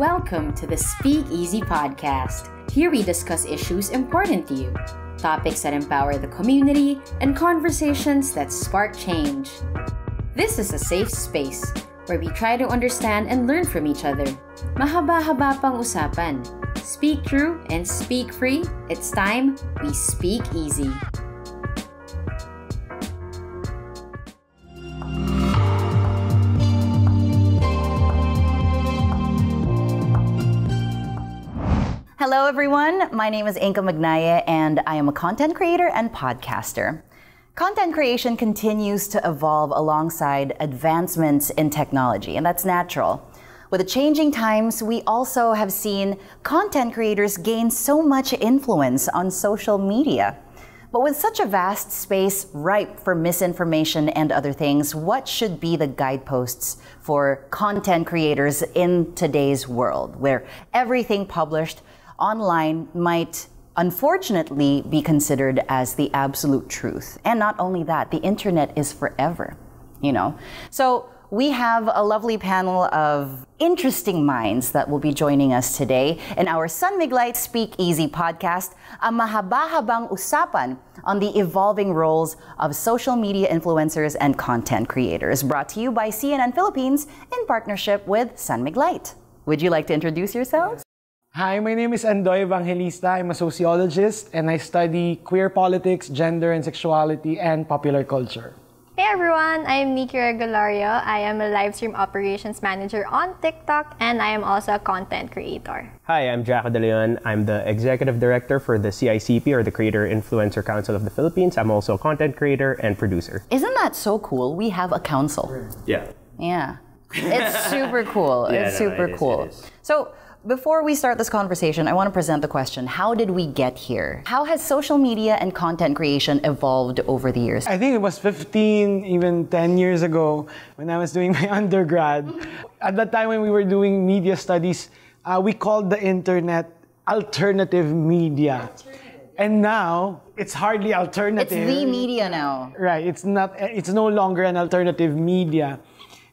Welcome to the Speakeasy podcast. Here we discuss issues important to you, topics that empower the community, and conversations that spark change. This is a safe space where we try to understand and learn from each other. Mahaba-haba pang usapan. Speak true and speak free. It's time we speak easy. Hello everyone, my name is Inka Magnaya and I am a content creator and podcaster. Content creation continues to evolve alongside advancements in technology, and that's natural. With the changing times, we also have seen content creators gain so much influence on social media. But with such a vast space ripe for misinformation and other things, what should be the guideposts for content creators in today's world, where everything published online might unfortunately be considered as the absolute truth? And not only that, the internet is forever, you know? So we have a lovely panel of interesting minds that will be joining us today in our Sunmiglight Speakeasy podcast, a mahaba-habang usapan on the evolving roles of social media influencers and content creators, brought to you by CNN Philippines in partnership with Sunmiglight. Would you like to introduce yourselves? Hi, my name is Andoy Evangelista. I'm a sociologist and I study queer politics, gender and sexuality, and popular culture. Hey everyone, I'm Nikki Regulario. I am a live stream operations manager on TikTok and I am also a content creator. Hi, I'm Jaco De Leon. I'm the executive director for the CICP, or the Creator Influencer Council of the Philippines. I'm also a content creator and producer. Isn't that so cool? We have a council. Yeah. Yeah. It's super cool. It's super cool. It is. So, before we start this conversation, I want to present the question, how did we get here? How has social media and content creation evolved over the years? I think it was 15, even 10 years ago when I was doing my undergrad. At that time when we were doing media studies, we called the internet alternative media. And now, it's hardly alternative. It's the media now. Right, it's no longer an alternative media.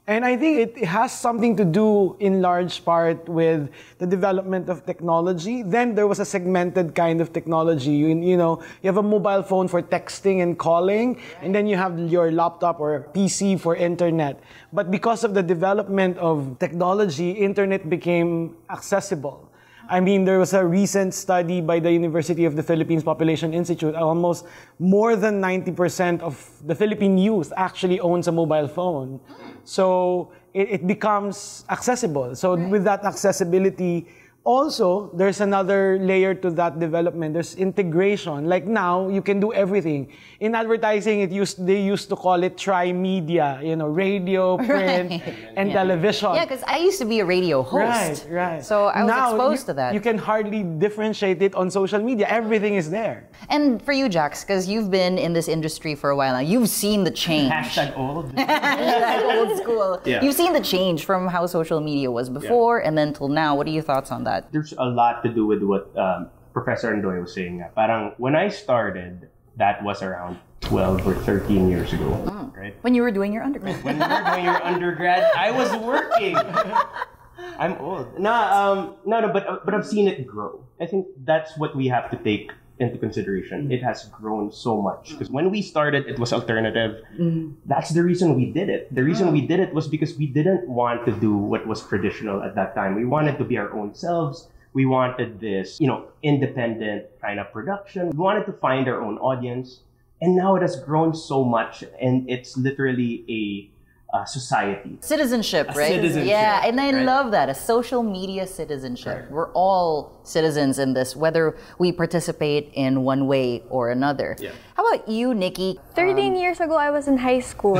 And I think it has something to do in large part with the development of technology. Then there was a segmented kind of technology. You know, you have a mobile phone for texting and calling, and then you have your laptop or PC for internet. But because of the development of technology, internet became accessible. I mean, there was a recent study by the University of the Philippines Population Institute. Almost more than 90% of the Philippine youth actually owns a mobile phone. So it becomes accessible. So with that accessibility, also, there's another layer to that development. There's integration. Like now, you can do everything. In advertising, they used to call it tri-media, you know, radio, print, and television. Yeah, because I used to be a radio host. Right. So I was exposed to that. You can hardly differentiate it on social media. Everything is there. And for you, Jax, because you've been in this industry for a while now, you've seen the change. Hashtag old. Hashtag old school. Yeah. You've seen the change from how social media was before and then till now. What are your thoughts on that? There's a lot to do with what Professor Andoy was saying. Parang when I started, that was around 12 or 13 years ago, right? When you were doing your undergrad. When you were doing your undergrad, I was working. I'm old. No, but I've seen it grow. I think that's what we have to take into consideration. It has grown so much. Because when we started, it was alternative. That's the reason we did it. The reason we did it was because we didn't want to do what was traditional at that time. We wanted to be our own selves. We wanted this, you know, independent kind of production. We wanted to find our own audience. And now it has grown so much, and it's literally a society. Citizenship, right? Citizenship, yeah, and I right? love that, a social media citizenship. Right. We're all citizens in this, whether we participate in one way or another. Yeah. How about you, Nikki? 13 years ago, I was in high school.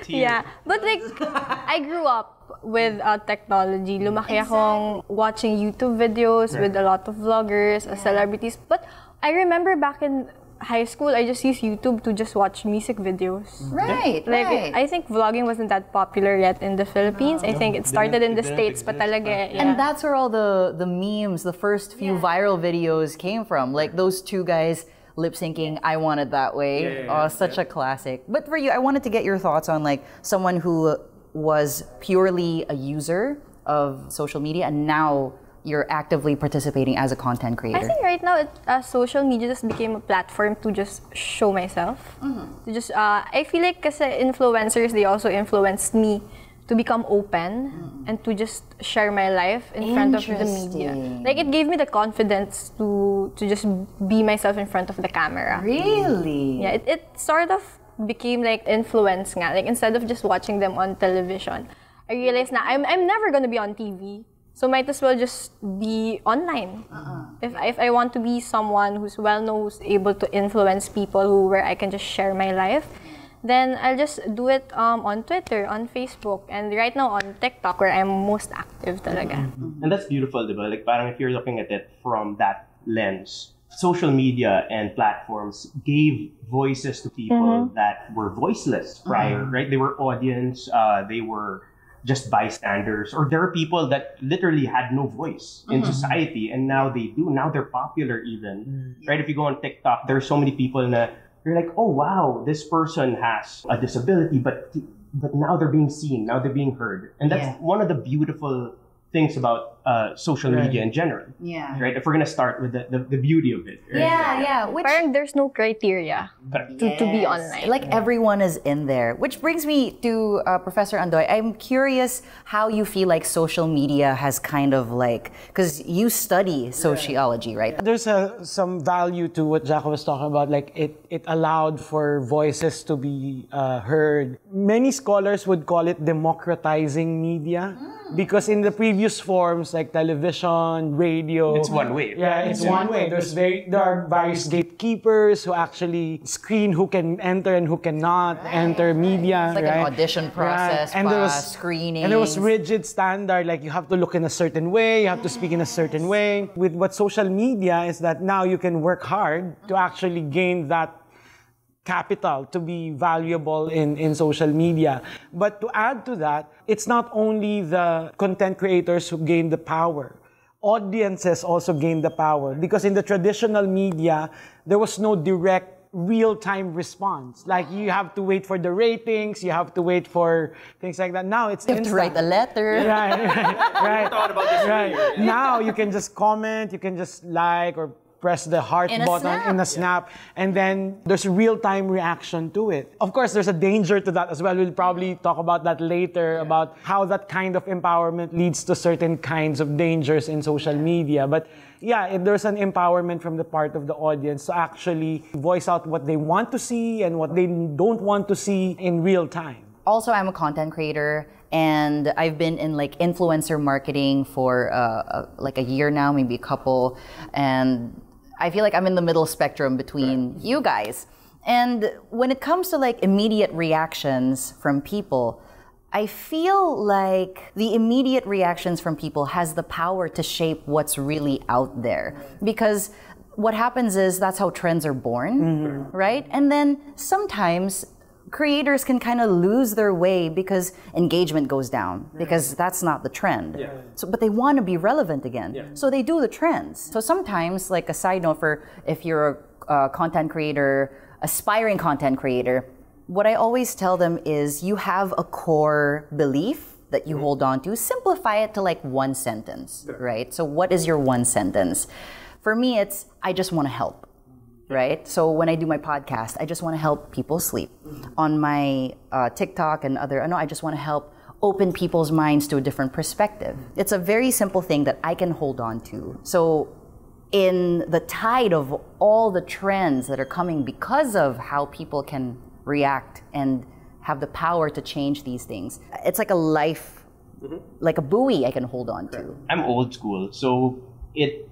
Yeah, but like, I grew up with technology. Lumaki akong watching YouTube videos with a lot of vloggers, celebrities. But I remember back in high school, I just used YouTube to just watch music videos. Right, Like, right. I think vlogging wasn't that popular yet in the Philippines. I think it started in the States, but talaga, yeah. And that's where all the memes, the first few viral videos came from. Like those two guys lip syncing I Want It That Way. Such a classic. But for you, I wanted to get your thoughts on like someone who was purely a user of social media, and now you're actively participating as a content creator? I think right now, social media just became a platform to just show myself. To just, I feel like kasi influencers, they also influenced me to become open and to just share my life in front of the media. Like, it gave me the confidence to just be myself in front of the camera. Really? Yeah, it sort of became like influence nga. Like, instead of just watching them on television, I realized na I'm never gonna be on TV. So might as well just be online. If I want to be someone who's well-known, who's able to influence people, where I can just share my life, then I'll just do it on Twitter, on Facebook, and right now on TikTok, where I'm most active talaga. And that's beautiful, diba? Like, parang if you're looking at it from that lens, social media and platforms gave voices to people that were voiceless prior, right? They were audience, they were just bystanders, or there are people that literally had no voice in society, and now they do. Now they're popular even, right? If you go on TikTok, there are so many people that you're like, oh wow, this person has a disability, but now they're being seen, now they're being heard, and that's one of the beautiful things about social media in general. Yeah. Right? If we're gonna start with the beauty of it. Right? Yeah. Parang there's no criteria to be online. Like everyone is in there. Which brings me to Professor Andoy. I'm curious how you feel like social media has kind of like, because you study sociology, right? There's some value to what Jaco was talking about. Like it allowed for voices to be heard. Many scholars would call it democratizing media because in the previous forms like television, radio, It's one way. Yeah, it's one way. There are various gatekeepers who actually screen who can enter and who cannot enter media. It's like an audition process, and there was screening. And there was rigid standard, like you have to look in a certain way, you have to speak in a certain way. With what social media is that now you can work hard to actually gain that capital to be valuable in social media. But to add to that, it's not only the content creators who gain the power. Audiences also gain the power. Because in the traditional media, there was no direct real-time response. Like you have to wait for the ratings, you have to wait for things like that. Now it's You have to write a letter. Right. Thought about this earlier. Now you can just comment, you can just like or press the heart button in a snap, and then there's a real-time reaction to it. Of course, there's a danger to that as well. We'll probably talk about that later, about how that kind of empowerment leads to certain kinds of dangers in social media. But yeah, there's an empowerment from the part of the audience to actually voice out what they want to see and what they don't want to see in real time. Also, I'm a content creator, and I've been in like influencer marketing for like a year now, maybe a couple, and I feel like I'm in the middle spectrum between you guys. And when it comes to like immediate reactions from people, I feel like the immediate reactions from people has the power to shape what's really out there. Because what happens is that's how trends are born, right? And then sometimes creators can kind of lose their way because engagement goes down, because that's not the trend. So, but they want to be relevant again. So they do the trends. So sometimes, like a side note for if you're a content creator, aspiring content creator, what I always tell them is you have a core belief that you hold on to. Simplify it to like one sentence, right? So what is your one sentence? For me, it's, I just want to help. Right? So when I do my podcast, I just want to help people sleep. On my TikTok and I just want to help open people's minds to a different perspective. It's a very simple thing that I can hold on to. So in the tide of all the trends that are coming because of how people can react and have the power to change these things, it's like a life, like a buoy I can hold on to. I'm old school, so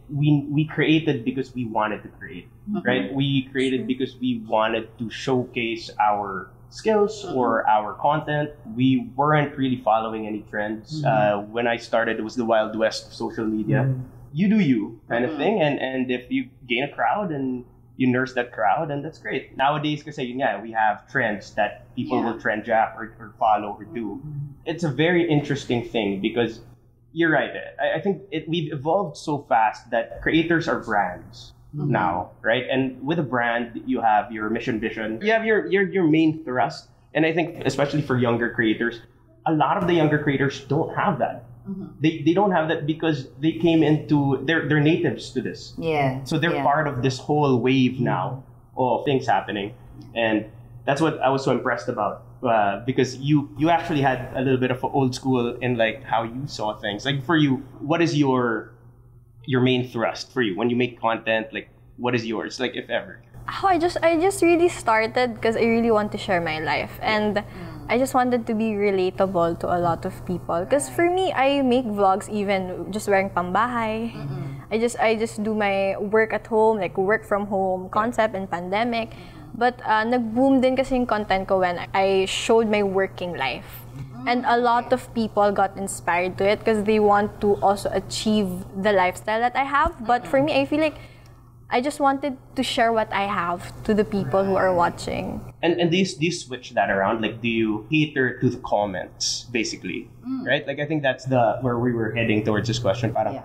we created because we wanted to create, right? We created because we wanted to showcase our skills or our content. We weren't really following any trends. When I started, it was the Wild West of social media. You do you kind of thing, and if you gain a crowd and you nurse that crowd, and that's great. Nowadays, kasi we have trends that people will trend jack or follow or do. It's a very interesting thing because you're right. I think we've evolved so fast that creators are brands now, right? And with a brand, you have your mission, vision. You have your main thrust. And I think, especially for younger creators, a lot of the younger creators don't have that. They don't have that because they came into they're natives to this. Yeah. So they're yeah. part of this whole wave now of things happening, and that's what I was so impressed about. Because you actually had a little bit of an old school in like how you saw things. Like for you, what is your main thrust for you when you make content? Like what is yours? Like if ever. Oh, I just really started because I really want to share my life, and I just wanted to be relatable to a lot of people. Because for me, I make vlogs even just wearing pambahay. I just do my work at home, like work from home concept in pandemic. But nag-boom din kasi yung content ko when I showed my working life. And a lot of people got inspired to it because they want to also achieve the lifestyle that I have. But for me, I feel like I just wanted to share what I have to the people who are watching. And do you switch that around? Like, do you cater to the comments, basically? Right? Like, I think that's where we were heading towards this question. Parang,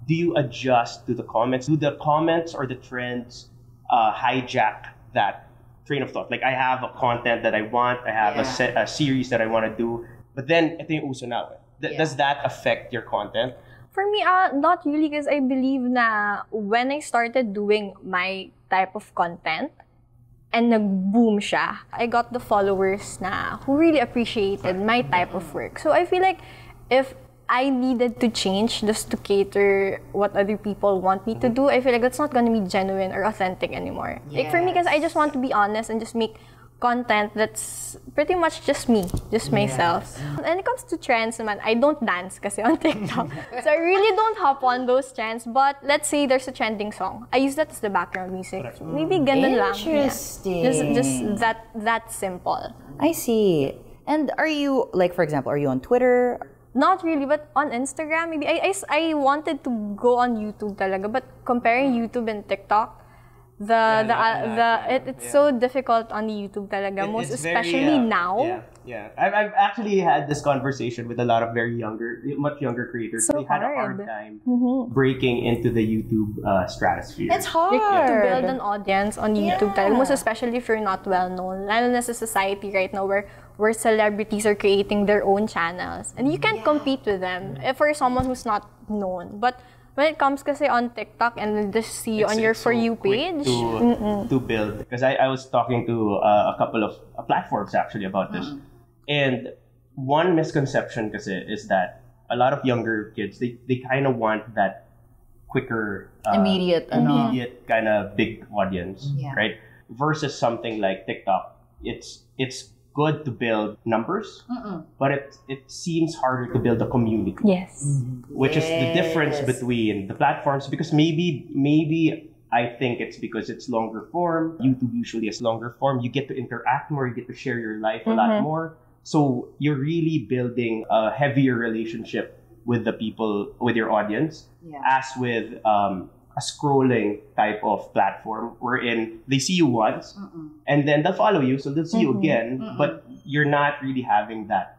do you adjust to the comments? Do the comments or the trends hijack that train of thought? Like, I have a content that I want, I have a series that I want to do, but then ito yung uso na. Does that affect your content? For me, not really, because I believe na when I started doing my type of content and nag-boom siya, I got the followers na who really appreciated my type of work. So I feel like if I needed to change just to cater what other people want me to do, I feel like that's not gonna be genuine or authentic anymore. Like for me, because I just want to be honest and just make content that's pretty much just me, just myself. When it comes to trends naman, I don't dance kasi on TikTok. So I really don't hop on those trends. But let's say there's a trending song. I use that as the background music. Maybe ganun lang. Interesting. Yeah. Just that simple. I see. And are you, like for example, are you on Twitter? Not really, but on Instagram, maybe. I wanted to go on YouTube talaga, but comparing YouTube and TikTok, it's so difficult on YouTube talaga, most especially very, now. Yeah. I've actually had this conversation with a lot of much younger creators. So they had a hard time breaking into the YouTube stratosphere. It's hard to build an audience on YouTube talaga, most especially if you're not well known. Lalo na sa society right now where celebrities are creating their own channels, and you can't compete with them for someone who's not known. But when it comes kasi on TikTok and just see you on your For You page, to build. Because I was talking to a couple of platforms actually about this. And one misconception kasi is that a lot of younger kids, they kind of want that quicker, immediate kind of big audience, right? Versus something like TikTok. It's good to build numbers, but it seems harder to build a community. Yes. Which is the difference between the platforms, because maybe I think it's because it's longer form. YouTube usually is longer form. You get to interact more, you get to share your life a lot more. So you're really building a heavier relationship with the people, with your audience, as with a scrolling type of platform wherein they see you once and then they'll follow you, so they'll see you again, but you're not really having that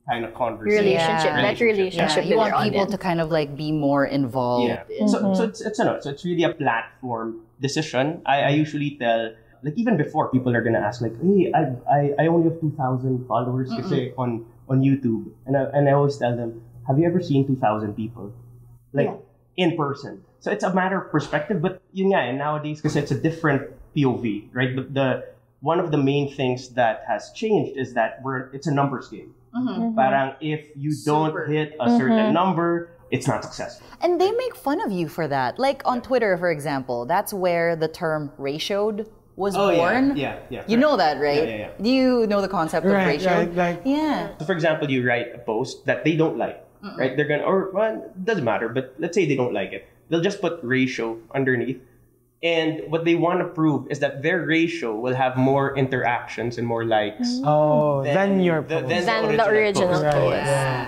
kind of conversation. Relationship. You want people to kind of like be more involved. So it's really a platform decision. I usually tell, like even before, people are gonna ask like, hey, I only have 2,000 followers kasi on YouTube, and I always tell them, have you ever seen 2,000 people in person? So it's a matter of perspective, but yun nga, nowadays, because it's a different POV, right? The one of the main things that has changed is that it's a numbers game. Parang if you don't hit a certain number, it's not successful. And they make fun of you for that. Like on Twitter, for example, that's where the term ratioed was born. Yeah. You know that, right? Yeah. Do you know the concept of ratioed? Right. So for example, you write a post that they don't like, right? They're gonna, it doesn't matter, but let's say they don't like it. They'll just put ratio underneath. And what they want to prove is that their ratio will have more interactions and more likes than your post. Than the original post.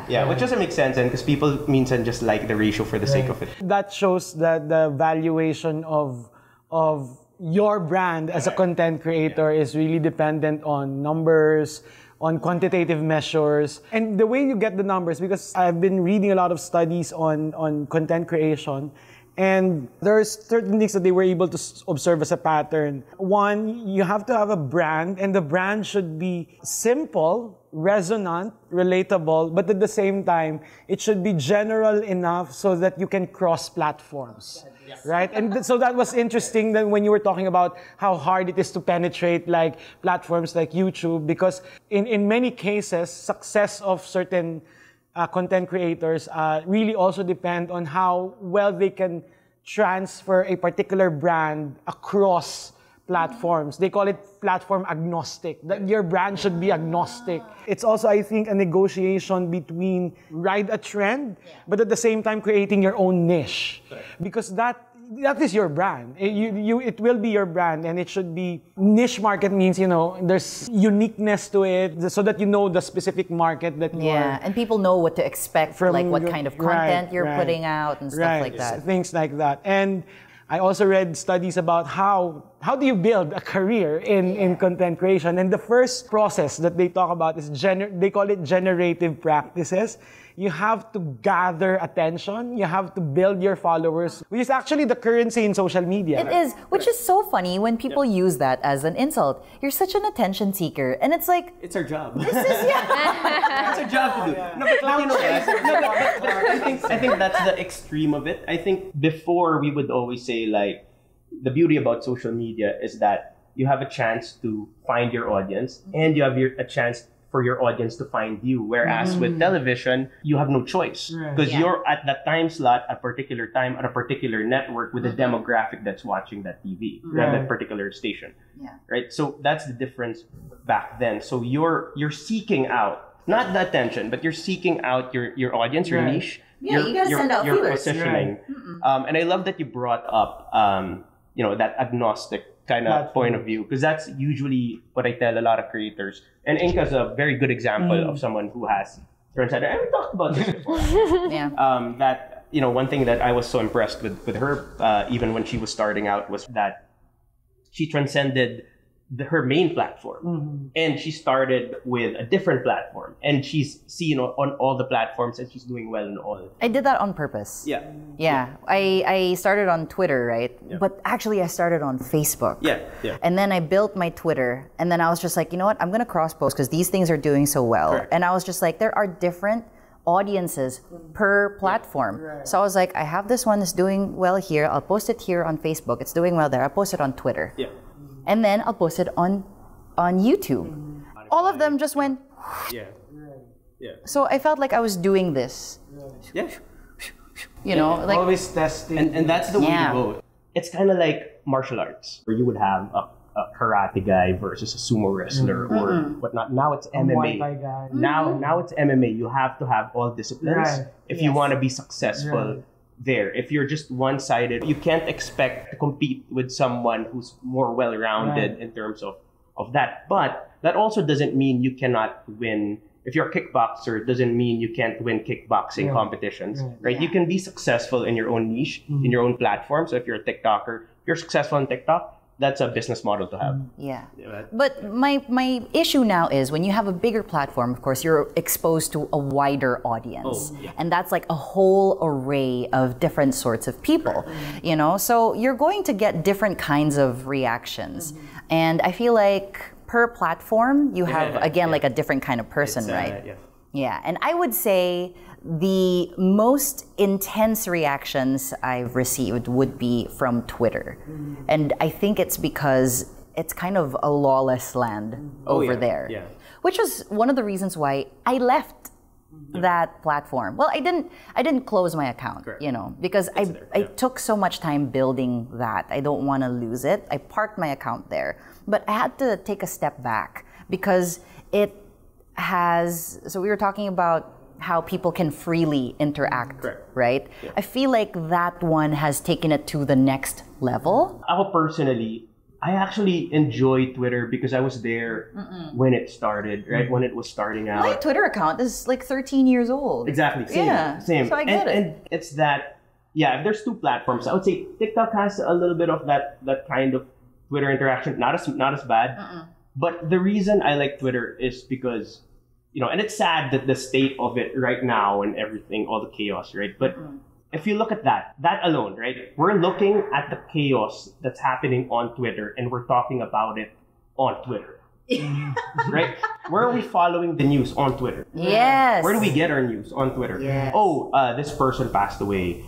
Yeah, which doesn't make sense, and because people minsan just like the ratio for the sake of it. That shows that the valuation of your brand as a content creator is really dependent on numbers, on quantitative measures, and the way you get the numbers, because I've been reading a lot of studies on content creation. And there's certain things that they were able to observe as a pattern. One, you have to have a brand, and the brand should be simple, resonant, relatable, but at the same time, it should be general enough so that you can cross platforms. Right? And so that was interesting that when you were talking about how hard it is to penetrate like platforms like YouTube, because in many cases, success of certain content creators really also depend on how well they can transfer a particular brand across platforms. They call it platform agnostic. That your brand should be agnostic. It's also, I think, a negotiation between ride a trend, but at the same time creating your own niche. Because that is your brand. It will be your brand, and it should be niche market means, there's uniqueness to it so that you know the specific market that you are. And people know what to expect from like what kind of content you're putting out and stuff like that. Things like that. And I also read studies about how do you build a career in content creation. And the first process that they talk about is they call it generative practices. You have to gather attention. You have to build your followers, which is actually the currency in social media. It is, which is so funny when people use that as an insult. You're such an attention seeker, and it's like it's our job. This is it's our job to do. No, but I think that's the extreme of it. I think before we would always say like the beauty about social media is that you have a chance to find your audience, and you have a chance for your audience to find you. Whereas with television, you have no choice because you're at that time slot, at a particular time, at a particular network with a demographic that's watching that TV, that particular station. Right? So that's the difference back then. So you're seeking out, not the attention, but you're seeking out your audience, your niche. Yeah, you gotta send out your feelers. positioning. And I love that you brought up, that agnostic kind of point of view, because that's usually what I tell a lot of creators. And Inka's a very good example of someone who has transcended. And we talked about this before. That one thing that I was so impressed with her, even when she was starting out, was that she transcended her main platform, and she started with a different platform, and she's seen on all the platforms, and she's doing well in all. I did that on purpose. Yeah. I started on Twitter, right? But actually I started on Facebook. And then I built my Twitter, and then I was just like, you know what? I'm gonna cross post because these things are doing so well. Correct. And I was just like, there are different audiences per platform. So I was like, I have this one that's doing well here. I'll post it here on Facebook. It's doing well there. I'll post it on Twitter. And then I'll post it on YouTube. All of them just went. So I felt like I was doing this. Like always testing. And that's the way to go. It's kind of like martial arts, where you would have a karate guy versus a sumo wrestler or whatnot. Now it's MMA. Now it's MMA. You have to have all disciplines if you want to be successful. There. If you're just one-sided, you can't expect to compete with someone who's more well-rounded in terms of that. But that also doesn't mean you cannot win. If you're a kickboxer, it doesn't mean you can't win kickboxing competitions, right? You can be successful in your own niche, in your own platform. So if you're a TikToker, if you're successful on TikTok, that's a business model to have. But my issue now is when you have a bigger platform, of course, you're exposed to a wider audience. And that's like a whole array of different sorts of people, So you're going to get different kinds of reactions. And I feel like per platform, you have, like a different kind of person, right? And I would say the most intense reactions I've received would be from Twitter. And I think it's because it's kind of a lawless land over there. Which was one of the reasons why I left that platform. Well, I didn't close my account, because I took so much time building that. I don't want to lose it. I parked my account there. But I had to take a step back because it has, so we were talking about how people can freely interact, right? I feel like that one has taken it to the next level. Personally, I actually enjoy Twitter because I was there when it started, right? When it was starting out. My Twitter account is like 13 years old. Exactly, same. So I get it. And it's that, if there's two platforms, I would say TikTok has a little bit of that kind of Twitter interaction, not as bad. But the reason I like Twitter is because, and it's sad that the state of it right now and everything, all the chaos, right? But if you look at that alone, right? We're looking at the chaos that's happening on Twitter and we're talking about it on Twitter. Right? Where are we following the news? On Twitter. Yes. Where do we get our news? On Twitter. Yes. Oh, this person passed away.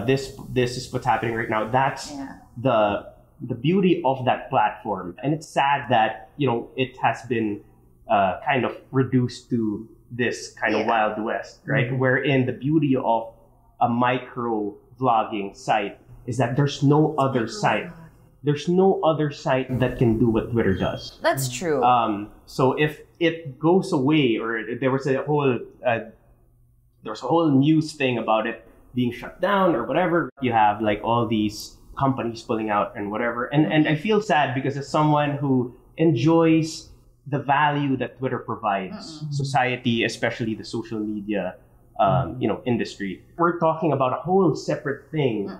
This is what's happening right now. That's the beauty of that platform. And it's sad that, it has been kind of reduced to this kind of Wild West, right? Wherein the beauty of a micro vlogging site is that there's no other site. There's no other site that can do what Twitter does. That's true. So if it goes away, or there was a whole news thing about it being shut down or whatever, you have like all these companies pulling out and whatever. And I feel sad because as someone who enjoys the value that Twitter provides, society, especially the social media, industry, we're talking about a whole separate thing.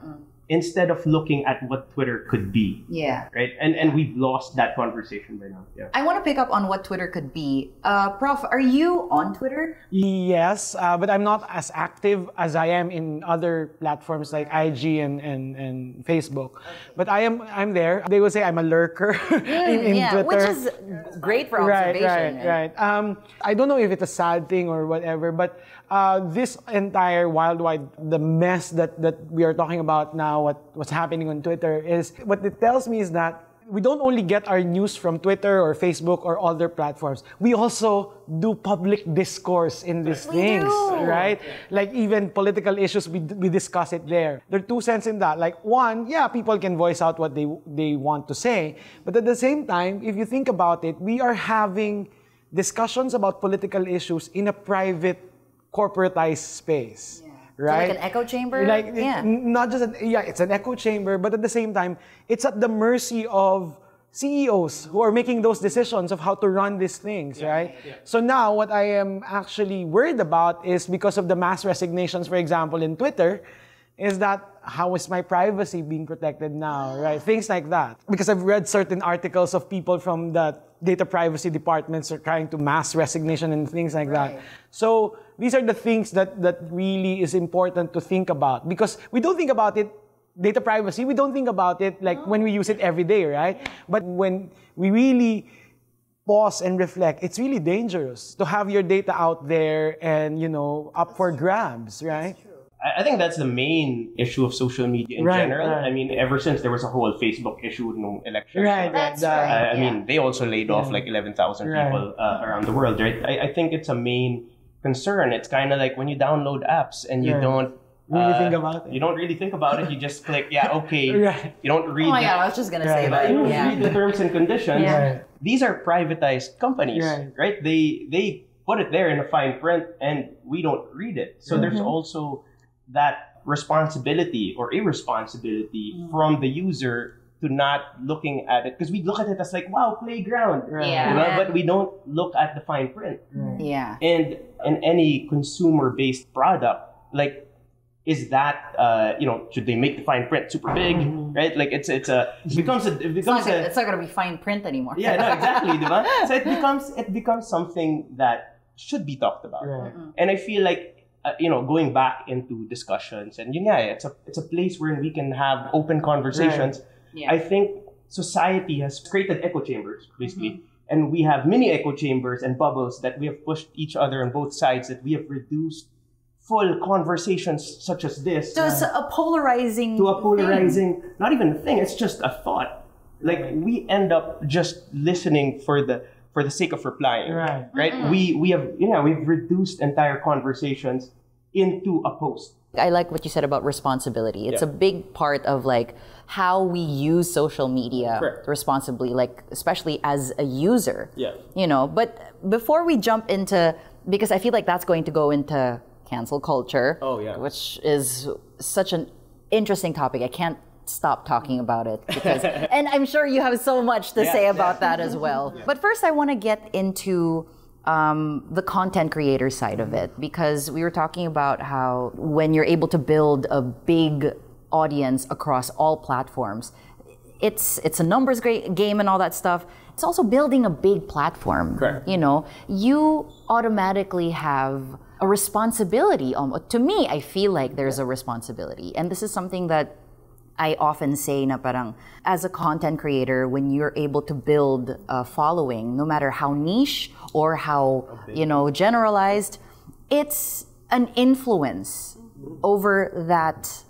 Instead of looking at what Twitter could be. Yeah. Right? And we've lost that conversation by now. Yeah. I want to pick up on what Twitter could be. Prof, are you on Twitter? Yes, but I'm not as active as I am in other platforms like IG and Facebook. Okay. But I'm there. They will say I'm a lurker in Twitter. Which is great for observation. Right. I don't know if it's a sad thing or whatever, but this entire worldwide, the mess that we are talking about now, what's happening on Twitter, is what it tells me is that we don't only get our news from Twitter or Facebook or other platforms. We also do public discourse in these things, right? Like even political issues, we discuss it there. There are two cents in that. Like one, people can voice out what they want to say. But at the same time, if you think about it, we are having discussions about political issues in a private, corporatized space. Right? So like an echo chamber? Not just it's an echo chamber, but at the same time, it's at the mercy of CEOs who are making those decisions of how to run these things, right? Yeah. So now what I am actually worried about is because of the mass resignations, for example, in Twitter, is that how is my privacy being protected now, right? Things like that. Because I've read certain articles of people from the data privacy departments are trying to mass resignation and things like that. So these are the things that really is important to think about, because we don't think about it, data privacy, we don't think about it like when we use it every day, right? But when we really pause and reflect, it's really dangerous to have your data out there and, up for grabs, right? I think that's the main issue of social media in general. Right. I mean, ever since there was a whole Facebook issue with no election. I mean, they also laid off like 11,000 people around the world, right? I think it's a main concern. It's kind of like when you download apps and you don't really think about it. You don't really think about it. You just click, okay. You don't read. Oh my God, I was just going to say that. You don't read the terms and conditions. These are privatized companies, right? They put it there in a fine print and we don't read it. So there's also that responsibility or irresponsibility from the user to not looking at it, because we look at it as like, wow, playground, but we don't look at the fine print. Yeah. And in any consumer-based product, like, is that should they make the fine print super big, right? Like it's not going to be fine print anymore. No, exactly, diba? So it becomes something that should be talked about, and I feel like. Going back into discussions and it's a place where we can have open conversations. I think society has created echo chambers basically, and we have mini echo chambers and bubbles that we have pushed each other on both sides, that we have reduced full conversations such as this to a polarizing not even a thing, it's just a thought. Like we end up just listening for the sake of replying, right? We've reduced entire conversations into a post. I like what you said about responsibility. It's a big part of like how we use social media responsibly, like especially as a user. But before we jump into, because I feel like that's going to go into cancel culture, which is such an interesting topic. I can't stop talking about it because, and I'm sure you have so much to say about that as well. But first I want to get into the content creator side of it, because we were talking about how when you're able to build a big audience across all platforms, it's a numbers game and all that stuff. It's also building a big platform. Correct. You know, you automatically have a responsibility. To me, I feel like there's a responsibility. And this is something that I often say na parang, as a content creator, when you're able to build a following, no matter how niche or how, generalized, it's an influence over that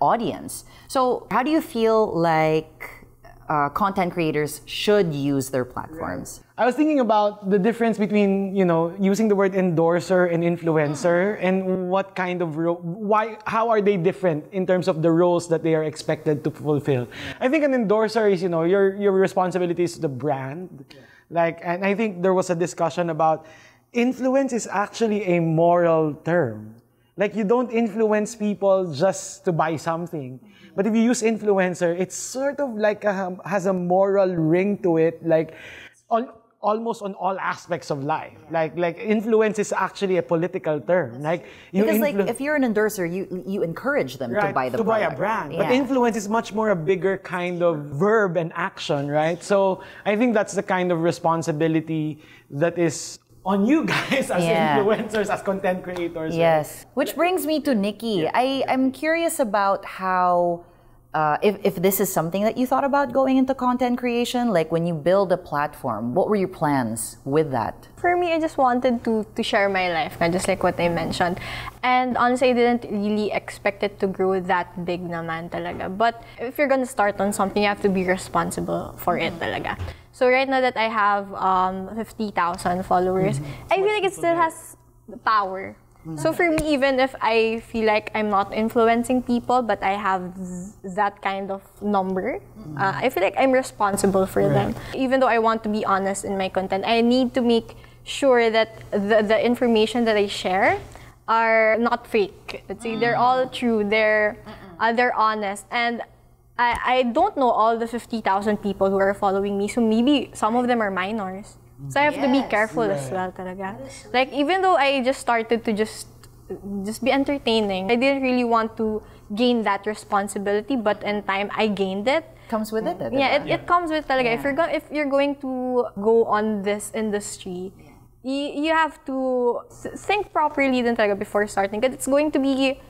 audience. So how do you feel like content creators should use their platforms? I was thinking about the difference between, using the word endorser and influencer, and what kind of how are they different in terms of the roles that they are expected to fulfill. I think an endorser is, your responsibility is to the brand. And I think there was a discussion about influence is actually a moral term. Like, you don't influence people just to buy something. But if you use influencer, it's sort of like has a moral ring to it, like almost on all aspects of life. Like influence is actually a political term. Because if you're an endorser, you encourage them to buy the product. Buy a brand. Yeah. But influence is much more a bigger kind of verb and action, right? So I think that's the kind of responsibility that is on you guys as influencers, as content creators. Yes. Right? Which brings me to Nikki. I'm curious about how, if this is something that you thought about going into content creation, like when you build a platform, what were your plans with that? For me, I just wanted to share my life, just like what I mentioned. And honestly, I didn't really expect it to grow that big naman talaga. But if you're gonna start on something, you have to be responsible for it talaga. So right now that I have 50,000 followers, I feel like it still has power. So for me, even if I feel like I'm not influencing people, but I have that kind of number, I feel like I'm responsible for them. Even though I want to be honest in my content, I need to make sure that the information that I share are not fake. Let's say they're all true, they're honest. And I don't know all the 50,000 people who are following me, so maybe some of them are minors. So I have to be careful as well talaga. Like, even though I just started to just be entertaining, I didn't really want to gain that responsibility, but in time I gained it. Comes with it. It comes with talaga. If you're going to go on this industry, you have to think properly din talaga before starting, because it's going to be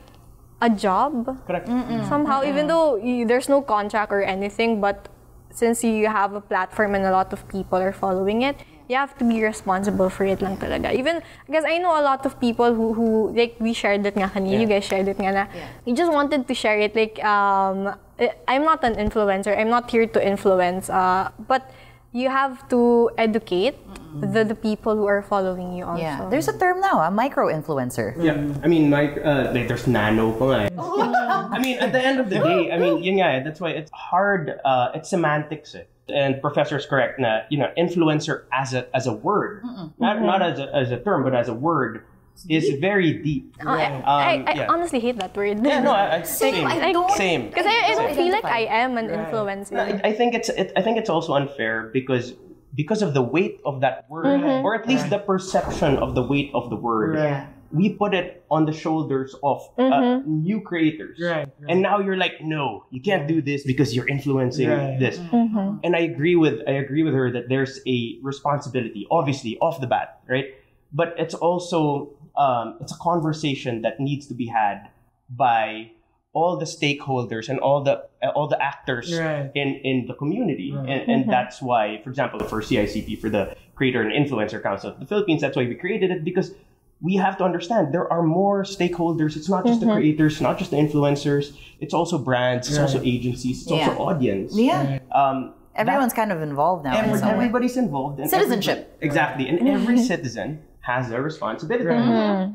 a job. Correct. Somehow, even though there's no contract or anything, but since you have a platform and a lot of people are following it, you have to be responsible for it lang talaga. Even because I know a lot of people who like, we shared it nga kanina, you guys shared it nga na, you just wanted to share it. Like, I'm not an influencer. I'm not here to influence. But you have to educate the people who are following you also. Yeah. There's a term now, a micro-influencer. Yeah. I mean, like there's nano pa nga. I mean, at the end of the day, I mean, yun nga, that's why it's hard, it's semantics. And Professor's correct na, influencer as a word, not as a term, but as a word, is very deep. I honestly hate that word. Yeah, no, same. Because I don't feel like I am an influencer. No, I think it's also unfair because of the weight of that word, or at least the perception of the weight of the word. Right. We put it on the shoulders of new creators. Right. And now you're like, no, you can't do this because you're influencing this. And I agree with her that there's a responsibility, obviously, off the bat, right? But it's also it's a conversation that needs to be had by all the stakeholders and all the actors in the community. And that's why, for example, for CICP, for the Creator and Influencer Council of the Philippines, that's why we created it, because we have to understand there are more stakeholders. It's not just the creators, not just the influencers. It's also brands, it's also agencies, it's also audience. Yeah. Everyone's kind of involved now. Everybody's involved. And citizenship. Exactly. And every citizen has a responsibility,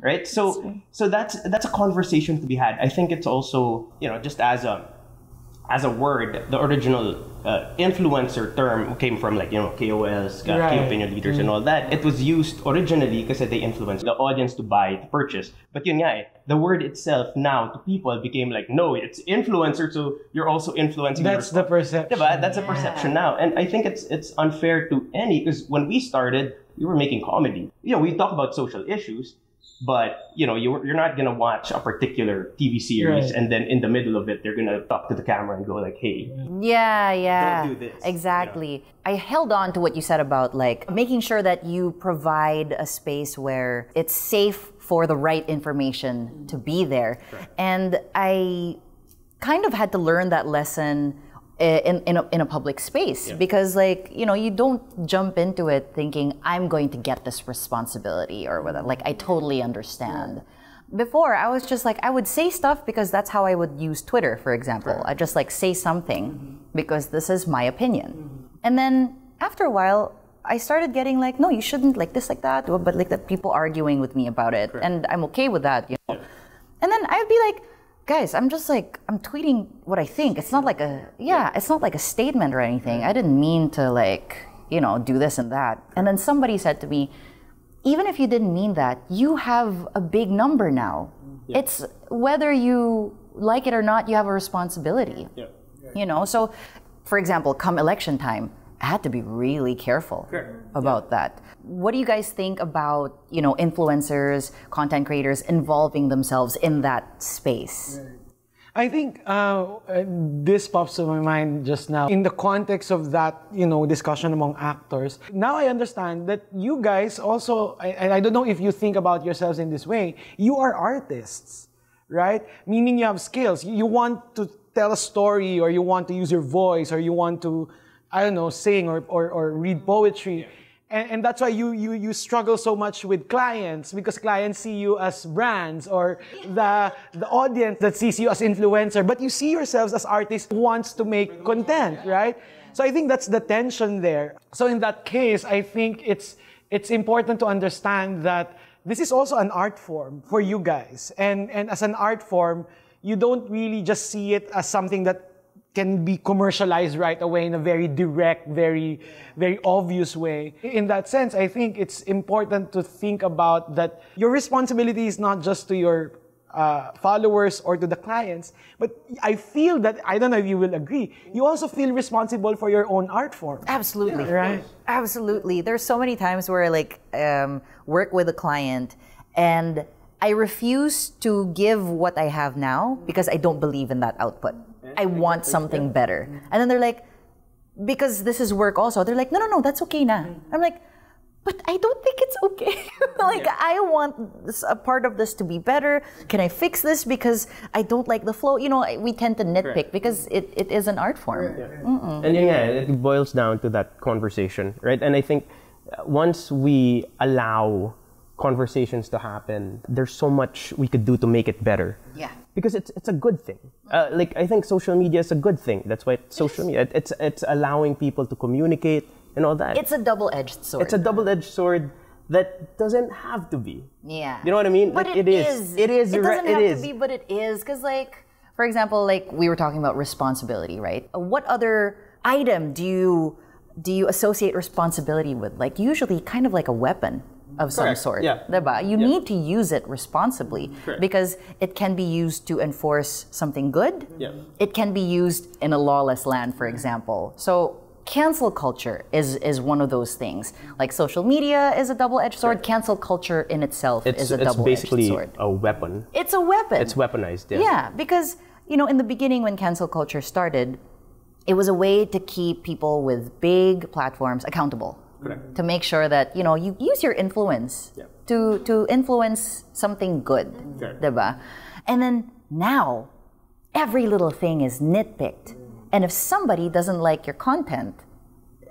right? So that's a conversation to be had. I think it's also, just as a word, the original influencer term came from KOLs, key opinion leaders and all that. It was used originally because they influenced the audience to buy, to purchase. But yun nga, the word itself now to people became like, no, it's influencer, so you're also influencing. That's the perception. That's a perception now. And I think it's unfair to any, because when we started, we were making comedy. We talk about social issues, But you're not gonna watch a particular TV series and then in the middle of it they're gonna talk to the camera and go like, "Hey, yeah, don't do this." exactly. I held on to what you said about like making sure that you provide a space where it's safe for the right information to be there, and I kind of had to learn that lesson in a public space because you don't jump into it thinking I'm going to get this responsibility or whatever. Like I totally understand. Before I was just like I would say stuff because that's how I would use Twitter, for example. I just like say something because this is my opinion. And then after a while I started getting like, no, you shouldn't like this, like that, but like that people arguing with me about it, and I'm okay with that, And then I'd be like, guys, I'm tweeting what I think. It's not like it's not like a statement or anything. I didn't mean to do this and that. And then somebody said to me, even if you didn't mean that, you have a big number now. Yeah. It's whether you like it or not, you have a responsibility. Yeah. So for example, come election time, I had to be really careful about that. What do you guys think about, influencers, content creators involving themselves in that space? I think this pops to my mind just now. In the context of that, discussion among actors, now I understand that you guys also, and I don't know if you think about yourselves in this way, you are artists, right? Meaning you have skills. You want to tell a story, or you want to use your voice, or you want to, sing or read poetry. And that's why you struggle so much with clients, because clients see you as brands, or the audience that sees you as influencer, but you see yourselves as artists who wants to make content, right? So I think that's the tension there. So in that case, I think it's important to understand that this is also an art form for you guys. And as an art form, you don't really just see it as something that can be commercialized right away in a very direct, very, very obvious way. In that sense, I think it's important to think about that your responsibility is not just to your followers or to the clients, but I feel that, I don't know if you will agree, you also feel responsible for your own art form. Absolutely. Yeah, right? Absolutely. There's so many times where I work with a client and I refuse to give what I have now because I don't believe in that output. I want something better. And then they're like, because this is work also, they're like, no, that's okay na. I'm like, but I don't think it's okay. I want a part of this to be better. Can I fix this because I don't like the flow? We tend to nitpick because it is an art form. Yeah. And it boils down to that conversation, right? And I think once we allow conversations to happen, there's so much we could do to make it better. Yeah. Because it's a good thing. I think social media is a good thing. That's why it's social media. It's allowing people to communicate and all that. It's a double-edged sword. It's a double-edged sword that doesn't have to be. Yeah. You know what I mean? But it is. It is. It doesn't have to be, but it is. Because for example, we were talking about responsibility, right? What other item do you associate responsibility with? Usually kind of like a weapon of some sort. Yeah. Diba? You need to use it responsibly because it can be used to enforce something good. Yeah. It can be used in a lawless land, for example. So cancel culture is one of those things. Like social media is a double-edged sword. Cancel culture in itself is a double-edged sword. It's basically a weapon. It's a weapon. It's weaponized, yeah. Yeah, because, in the beginning when cancel culture started, it was a way to keep people with big platforms accountable. Correct. To make sure that, you use your influence to influence something good. Diba? And then now, every little thing is nitpicked. And if somebody doesn't like your content,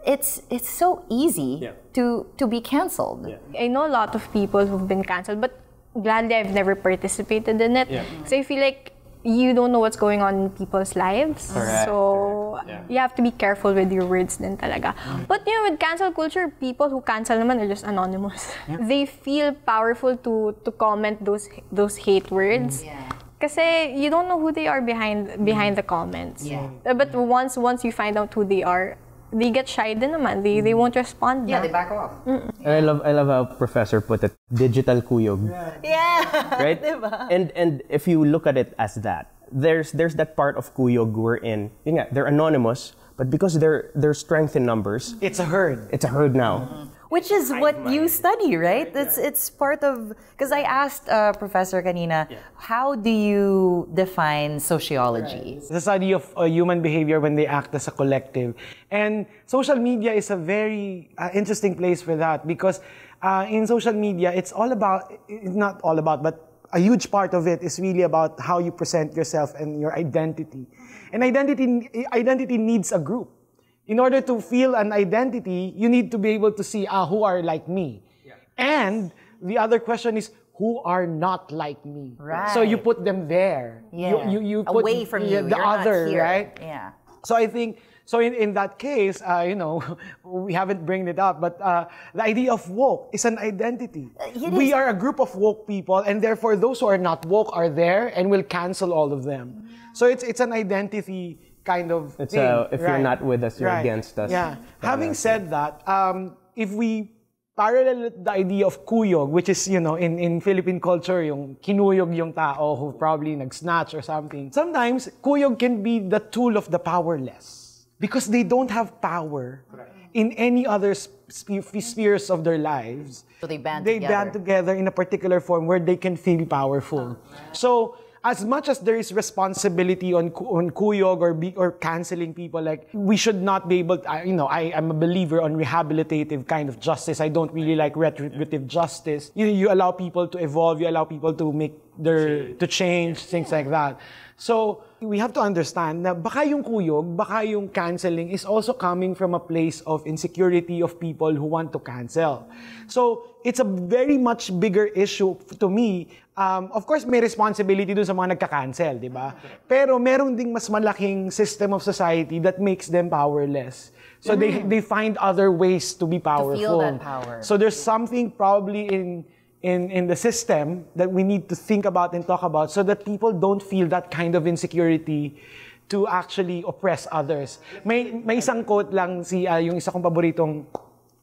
it's so easy to be canceled. Yeah. I know a lot of people who've been canceled, but gladly I've never participated in it. Yeah. So I feel like you don't know what's going on in people's lives. Correct. So you have to be careful with your words din talaga. But with cancel culture, people who cancel naman are just anonymous. Yeah. They feel powerful to comment those hate words. Yeah. Kasi you don't know who they are behind the comments. Yeah. But once you find out who they are, they get shy din naman. They won't respond. Yeah, they back off. And I love how Professor put it, digital kuyog. Yeah. Right? And if you look at it as that, there's that part of kuyog we're in. They're anonymous, but because they're strength in numbers. It's a herd. It's a herd now. Which is what you study, right? It's part of, because I asked Professor kanina, how do you define sociology? It's the study of human behavior when they act as a collective. And social media is a very interesting place for that because in social media, it's not all about, but a huge part of it is really about how you present yourself and your identity. And identity needs a group. In order to feel an identity, you need to be able to see who are like me. Yeah. And the other question is, who are not like me? Right. So you put them there. Yeah. You put away from you. the You're other, not here. right? Yeah. So I think, in that case, we haven't bring it up, but the idea of woke is an identity. We are a group of woke people, and therefore those who are not woke are there and will cancel all of them. So it's an identity kind of thing. If you're not with us, you're against us. Yeah. Having said that, if we parallel the idea of kuyog, which is, in Philippine culture, yung kinuyog yung tao who probably nag-snatch or something. Sometimes, kuyog can be the tool of the powerless because they don't have power in any other spheres of their lives. So they band together in a particular form where they can feel powerful. So, as much as there is responsibility on kuyog or canceling people, like we should not be able to, I am a believer on rehabilitative kind of justice. I don't really like retributive justice. You allow people to evolve, you allow people to to change, things like that. So we have to understand na baka yung kuyog, baka yung canceling is also coming from a place of insecurity of people who want to cancel. So it's a very much bigger issue to me. Of course, may responsibility dun sa mga nagka-cancel, di ba? Pero meron ding mas malaking system of society that makes them powerless. So they find other ways to be powerful. To feel that power. So there's something probably in the system that we need to think about and talk about so that people don't feel that kind of insecurity to actually oppress others. May isang quote lang yung isa kong paboritong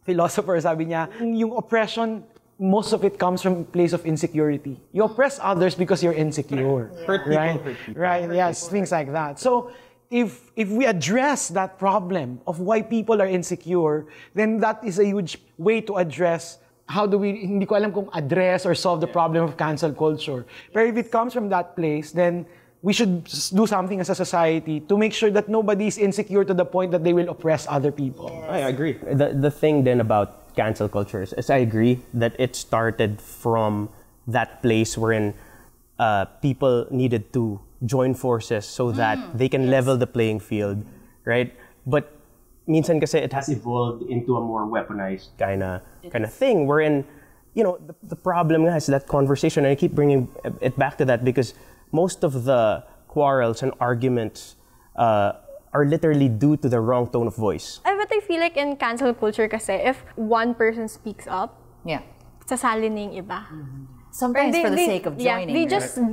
philosopher, sabi niya, yung oppression, most of it comes from a place of insecurity. You oppress others because you're insecure. Yeah. Right? Yes, things like that. So if we address that problem of why people are insecure, then that is a huge way to address hindi ko alam kung address or solve the problem of cancel culture. But if it comes from that place, then we should do something as a society to make sure that nobody is insecure to the point that they will oppress other people. Yes. I agree. The thing then about cancel culture is I agree that it started from that place wherein people needed to join forces so that they can level the playing field, right? But minsan kasi it has evolved into a more weaponized kind of thing wherein, the problem nga is that conversation, and I keep bringing it back to that because most of the quarrels and arguments are literally due to the wrong tone of voice. But I feel like in cancel culture kasi, if one person speaks up, sasali na yung iba. Sometimes for the sake of joining.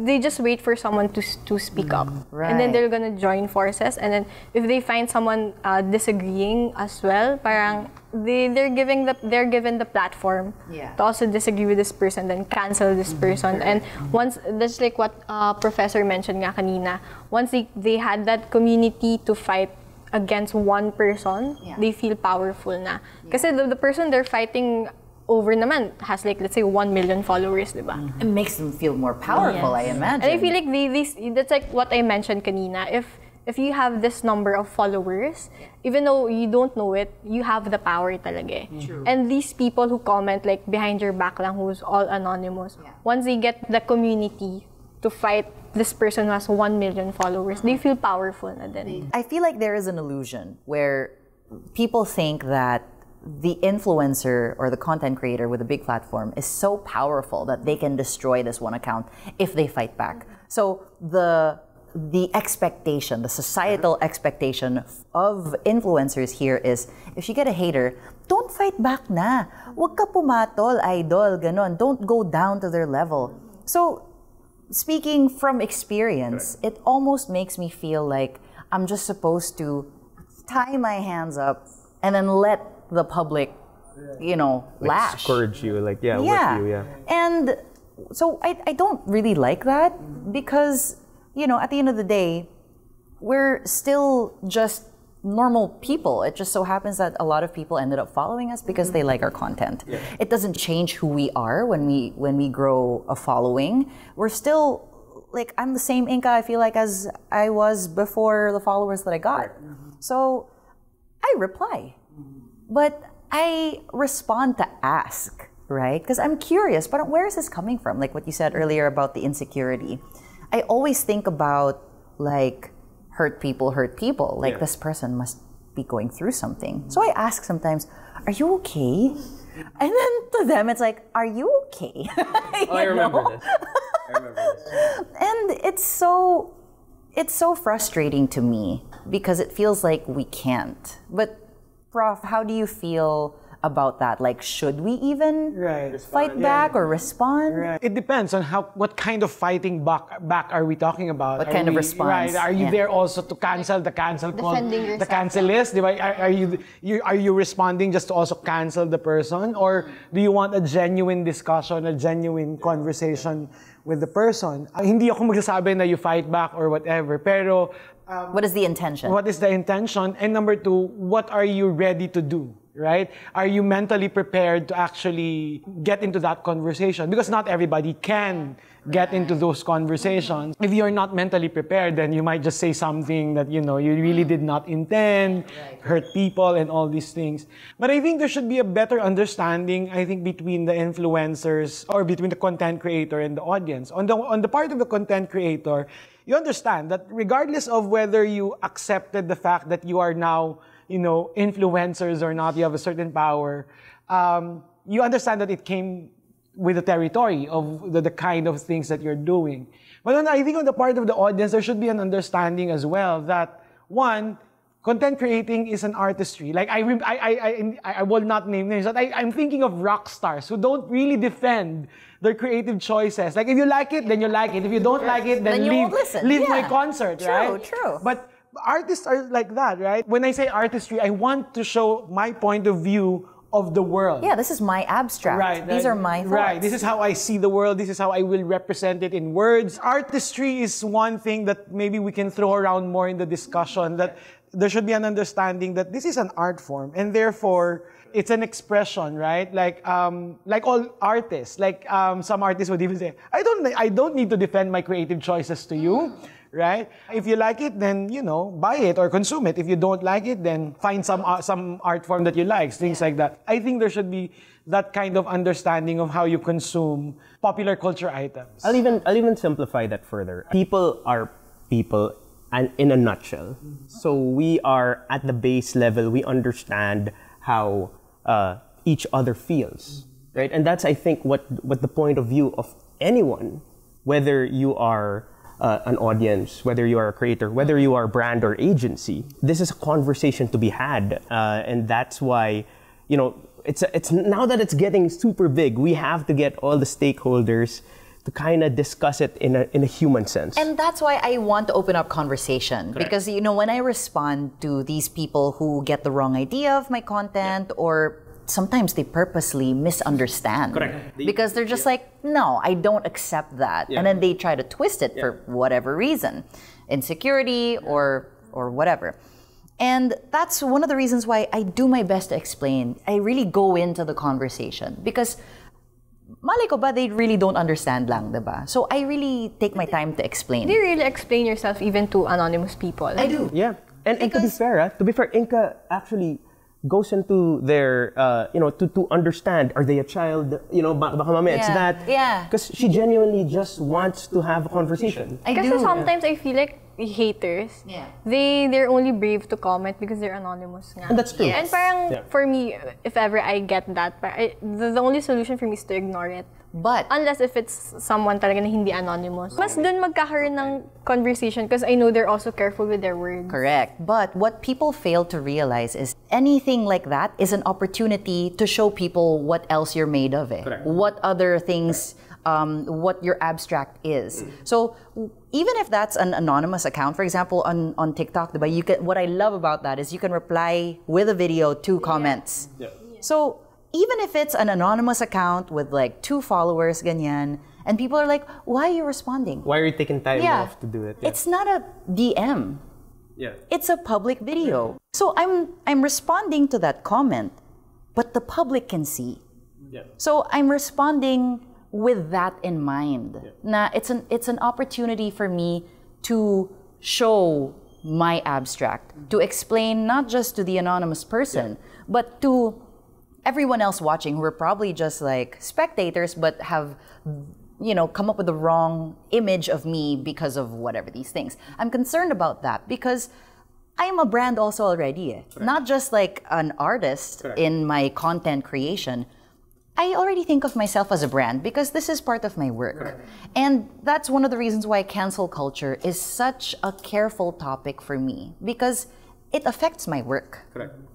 They just wait for someone to speak up. Right. And then they're gonna join forces. And then if they find someone disagreeing as well, parang they're given the platform to also disagree with this person, then cancel this person. And once, that's like what Professor mentioned nga kanina, once they had that community to fight against one person, they feel powerful na. Kasi the person they're fighting over naman has like, let's say, 1 million followers, diba? It makes them feel more powerful, I imagine. And I feel like that's like what I mentioned kanina. If you have this number of followers, even though you don't know it, you have the power talaga. True. And these people who comment like behind your back lang, who's all anonymous, once they get the community to fight this person who has 1 million followers, they feel powerful na din. I feel like there is an illusion where people think that the influencer or the content creator with a big platform is so powerful that they can destroy this one account if they fight back. So the expectation, the societal expectation of influencers here is, if you get a hater, don't fight back na. Wag ka pumatol, idol, ganon. Don't go down to their level. So, speaking from experience, it almost makes me feel like I'm just supposed to tie my hands up and then let the public, lash. Scourge you, whip you, And so I don't really like that because, at the end of the day, we're still just normal people. It just so happens that a lot of people ended up following us because they like our content. Yeah. It doesn't change who we are when we grow a following. We're still, like, I'm the same Inka, I feel like, as I was before the followers that I got. So I reply. But I respond to ask, right? Because I'm curious, but where is this coming from? Like what you said earlier about the insecurity. I always think about, like, hurt people. Like, this person must be going through something. So I ask sometimes, are you okay? And then to them, it's like, are you okay? I remember this. And it's so frustrating to me because it feels like we can't. But Prof, how do you feel about that? Like, should we even fight back or respond? Right. It depends on what kind of fighting back are we talking about? What kind of response? Right. Are you there also to cancel the cancel Defending the cancel list? Are you responding just to also cancel the person, or do you want a genuine discussion, a genuine conversation with the person? Hindi ako magsasabi na you fight back or whatever, pero what is the intention? What is the intention? And number two, what are you ready to do? Right? Are you mentally prepared to actually get into that conversation? Because not everybody can get into those conversations. If you're not mentally prepared, then you might just say something that, you really did not intend, hurt people and all these things. But I think there should be a better understanding, I think, between the influencers or between the content creator and the audience. On the part of the content creator, you understand that regardless of whether you accepted the fact that you are now influencers or not, you have a certain power, you understand that it came with the territory of the kind of things that you're doing. But I think on the part of the audience, there should be an understanding as well that, one, content creating is an artistry. Like, I will not name names, but I'm thinking of rock stars who don't really defend their creative choices. Like, if you like it, then you like it. If you don't like it, then leave my concert, right? True. But artists are like that, right? When I say artistry, I want to show my point of view of the world. Yeah, this is my abstract. Right. These are my thoughts. Right. This is how I see the world. This is how I will represent it in words. Artistry is one thing that maybe we can throw around more in the discussion, that there should be an understanding that this is an art form, and therefore it's an expression, right? Like all artists, some artists would even say, I don't need to defend my creative choices to you. Right? If you like it, then, buy it or consume it. If you don't like it, then find some art form that you like, things like that. I think there should be that kind of understanding of how you consume popular culture items. I'll even simplify that further. People are people, and in a nutshell. So we are at the base level. We understand how each other feels, right? And that's, I think, what the point of view of anyone, whether you are an audience, whether you are a creator, whether you are a brand or agency. This is a conversation to be had, and that's why, it's now that it's getting super big, we have to get all the stakeholders to kind of discuss it in a human sense. And that's why I want to open up conversation. Correct. Because, when I respond to these people who get the wrong idea of my content, or sometimes they purposely misunderstand. Correct. Because they're just like, no, I don't accept that. And then they try to twist it for whatever reason. Insecurity or whatever. And that's one of the reasons why I do my best to explain. I really go into the conversation. Because malay ko ba, they really don't understand lang, diba? So I really take my time to explain. Do you really explain yourself even to anonymous people? I do. Yeah. And to be fair, Inka actually goes into their, to understand, are they a child? Baka mamaya it's that. Yeah. Because she genuinely just wants to have a conversation. Kasi sometimes I feel like haters, they're only brave to comment because they're anonymous nga. And that's true. And parang, for me, if ever I get that, the only solution for me is to ignore it. But unless if it's someone talaga na hindi anonymous. Mas dun magkakaroon ng conversation because I know they're also careful with their words. Correct. But what people fail to realize is anything like that is an opportunity to show people what else you're made of. Correct. What other things, what your abstract is. So even if that's an anonymous account, for example, on TikTok, what I love about that is you can reply with a video to comments. Yeah. So even if it's an anonymous account with 2 followers, ganyan, and people are like, why are you responding? Why are you taking time off to do it? Yeah. It's not a DM. Yeah. It's a public video. So I'm responding to that comment, but the public can see. Yeah. So I'm responding with that in mind. Na it's an opportunity for me to show my abstract, to explain not just to the anonymous person, but to everyone else watching who are probably just like spectators but have come up with the wrong image of me because of whatever these things. I'm concerned about that because I am a brand also already. Not just like an artist in my content creation. I already think of myself as a brand because this is part of my work. And that's one of the reasons why cancel culture is such a careful topic for me because it affects my work.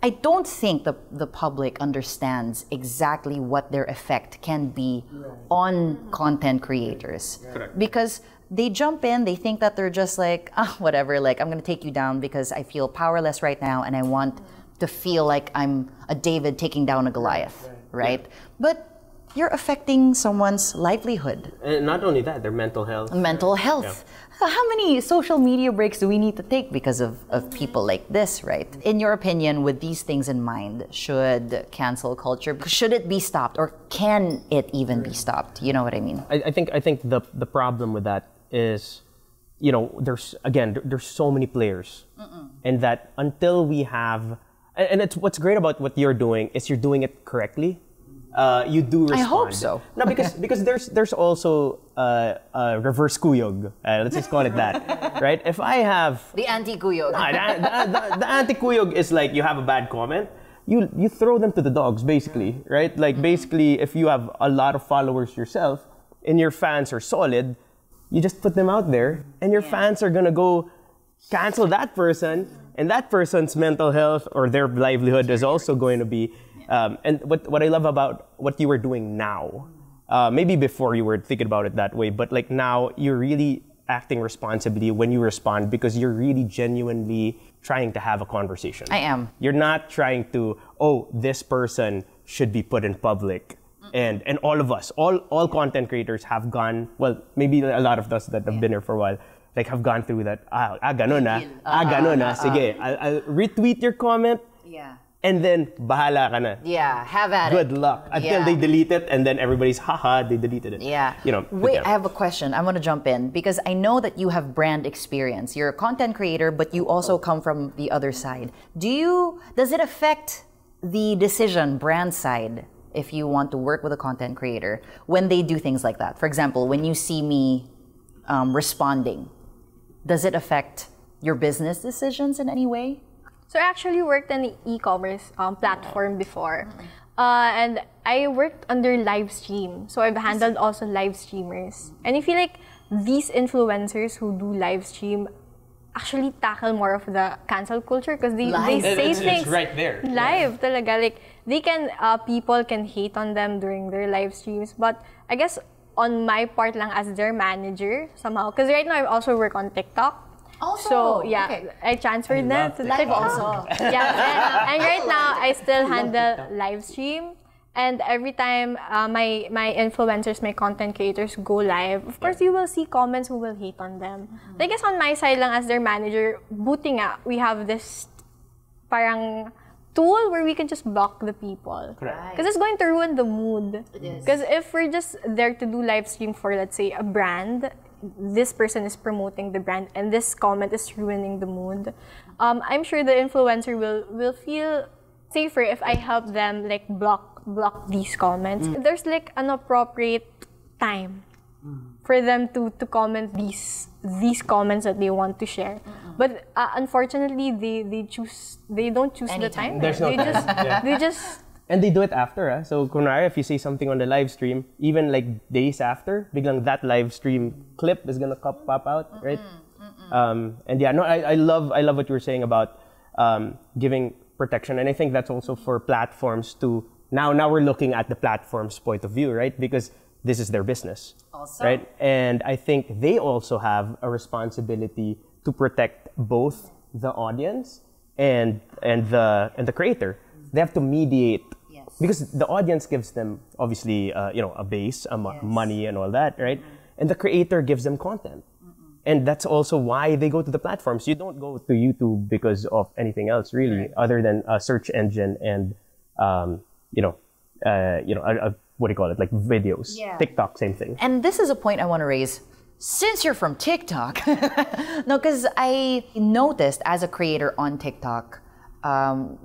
I don't think the public understands exactly what their effect can be on content creators. Because they jump in, they think that they're just like, whatever, like I'm gonna take you down because I feel powerless right now and I want to feel like I'm a David taking down a Goliath, right? But you're affecting someone's livelihood. And not only that, their mental health. Mental health. How many social media breaks do we need to take because of people like this, right? In your opinion, with these things in mind, should cancel culture, should it be stopped or can it even be stopped? You know what I mean? I think the problem with that is, there's so many players. And that until we have, and it's what's great about what you're doing is you're doing it correctly. You do respond. I hope so. No, because there's also reverse kuyog. Let's just call it that, right? If I have the anti-kuyog. The anti-kuyog is like you have a bad comment, you throw them to the dogs, basically, right? Like basically, if you have a lot of followers yourself and your fans are solid, you just put them out there, and your fans are gonna go cancel that person, and that person's mental health or their livelihood is also going to be. And what I love about what you were doing now, maybe before you were thinking about it that way, but like now you're really acting responsibly when you respond because you're really genuinely trying to have a conversation. I am. You're not trying to, this person should be put in public. And all of us, all content creators have gone, well, maybe a lot of us that have been here for a while, like have gone through that, ganun na, sige, I'll retweet your comment. Yeah. And then, bahala ka na. Yeah, have at Good it. luck. Until they delete it, and then everybody's, they deleted it. Yeah. Wait, I have a question. I want to jump in because I know that you have brand experience. You're a content creator, but you also come from the other side. Does it affect the decision, brand side, if you want to work with a content creator, when they do things like that? For example, when you see me responding, does it affect your business decisions in any way? So I actually worked in the e-commerce platform before. And I worked under live stream. So I've handled also live streamers. And I feel like these influencers who do live stream actually tackle more of the cancel culture because they say things right there. Live talaga. Like people can hate on them during their live streams. But I guess on my part lang as their manager somehow. Because right now I also work on TikTok. Also, so yeah, I transferred them to live also. Yeah, and right now I still handle live stream. And every time my influencers, my content creators go live, of course you will see comments who will hate on them. I guess on my side lang as their manager, buti nga, we have this parang tool where we can just block the people. Because it's going to ruin the mood. Because if we're just there to do live stream for, let's say, a brand, this person is promoting the brand and this comment is ruining the mood. I'm sure the influencer will feel safer if I help them like block these comments. There's like an appropriate time for them to comment these comments that they want to share. But unfortunately, they don't choose the time. There's no time. They just and they do it after. So, kunwari, if you say something on the live stream, even like days after, biglang that live stream clip is gonna pop out, right? And yeah, no, I love what you were saying about giving protection, and I think that's also for platforms to now we're looking at the platform's point of view, right? Because this is their business, also, right? And I think they also have a responsibility to protect both the audience and the creator. They have to mediate. Because the audience gives them, obviously, a base, money and all that, right? And the creator gives them content. And that's also why they go to the platforms. You don't go to YouTube because of anything else, really, other than a search engine and, what do you call it? Like videos. Yeah. TikTok, same thing. And this is a point I want to raise. Since you're from TikTok, no, because I noticed as a creator on TikTok,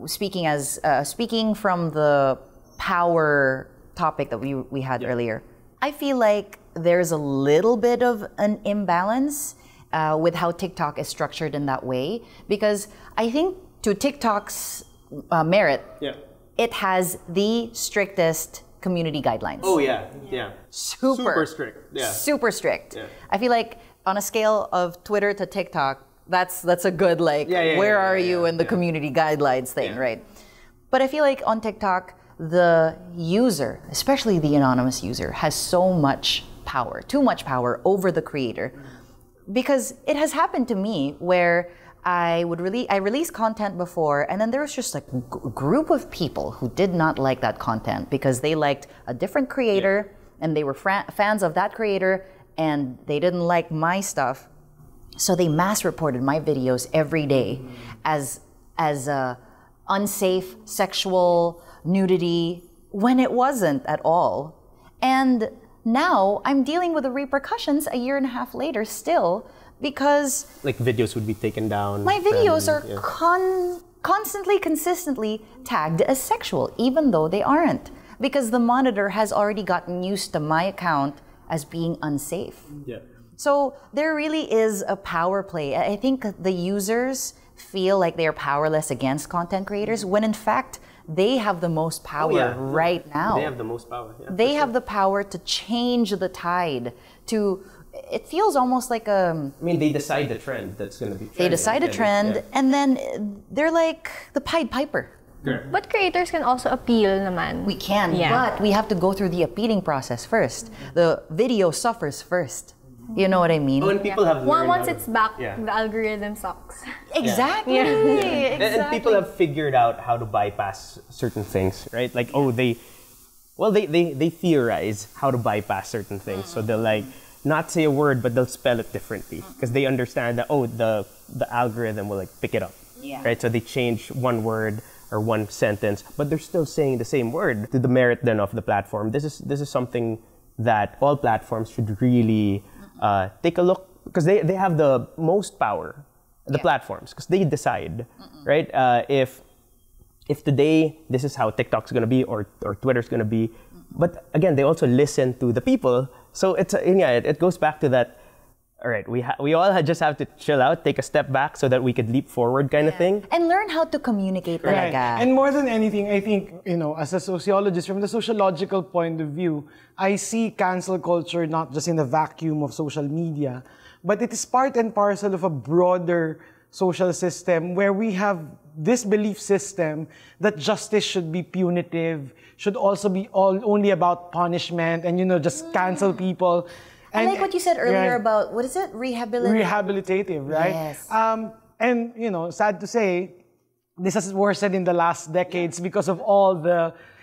speaking from the power topic that we had earlier, I feel like there's a little bit of an imbalance with how TikTok is structured in that way, because I think to TikTok's merit, it has the strictest community guidelines. Oh yeah. Super strict. Yeah. Super strict. Yeah. I feel like on a scale of Twitter to TikTok, that's a good where are you in the community guidelines thing, right? But I feel like on TikTok, the user, especially the anonymous user, has so much power, too much power over the creator. Because it has happened to me where I released content before, and then there was just like a group of people who did not like that content because they liked a different creator and they were fans of that creator and they didn't like my stuff. So they mass reported my videos every day as unsafe sexual nudity when it wasn't at all. And now I'm dealing with the repercussions a year and a half later still, because like videos would be taken down. My videos are consistently tagged as sexual, even though they aren't, because the monitor has already gotten used to my account as being unsafe. Yeah. So there really is a power play. I think the users feel like they're powerless against content creators when in fact they have the most power right now. They have the most power. Yeah, they have the power to change the tide. It feels almost like a... I mean, they decide the trend that's going to be trending. They decide a trend, and then they're like the Pied Piper. But creators can also appeal naman. We can, but we have to go through the appealing process first. The video suffers first. You know what I mean? Oh, and people have learned once it's back, the algorithm sucks. Exactly. Exactly. And people have figured out how to bypass certain things, right? Like, they theorize how to bypass certain things. So they'll like not say a word, but they'll spell it differently because they understand that the algorithm will like pick it up, right? So they change one word or one sentence, but they're still saying the same word. To the merit then of the platform, this is something that all platforms should really take a look, because they have the most power, the platforms, because they decide, right? If today this is how TikTok's gonna be or Twitter's gonna be, but again they also listen to the people. So it goes back to that. All right, we all just have to chill out, take a step back, so that we could leap forward, kind of thing, and learn how to communicate. Right. And more than anything, I think as a sociologist, from the sociological point of view, I see cancel culture not just in the vacuum of social media, but it is part and parcel of a broader social system where we have this belief system that justice should be punitive, should also be only about punishment, and just cancel people. I like what you said earlier about, what is it? Rehabilitative, right? Yes. And, sad to say, this has worsened in the last decades because of all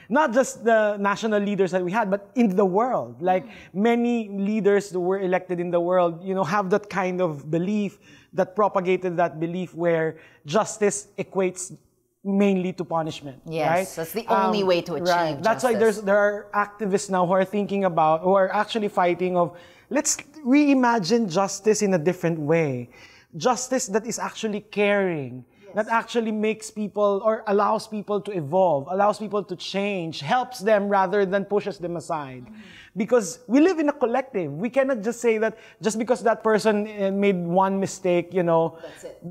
not just the national leaders that we had, but in the world. Like, many leaders that were elected in the world, have that kind of belief, that propagated that belief where justice equates mainly to punishment. Yes, right? That's the only way to achieve justice. That's why there are activists now who are thinking about, who are actually fighting of, let's reimagine justice in a different way. Justice that is actually caring, that actually makes people or allows people to evolve, allows people to change, helps them rather than pushes them aside. Because we live in a collective. We cannot just say that just because that person made one mistake, that's it.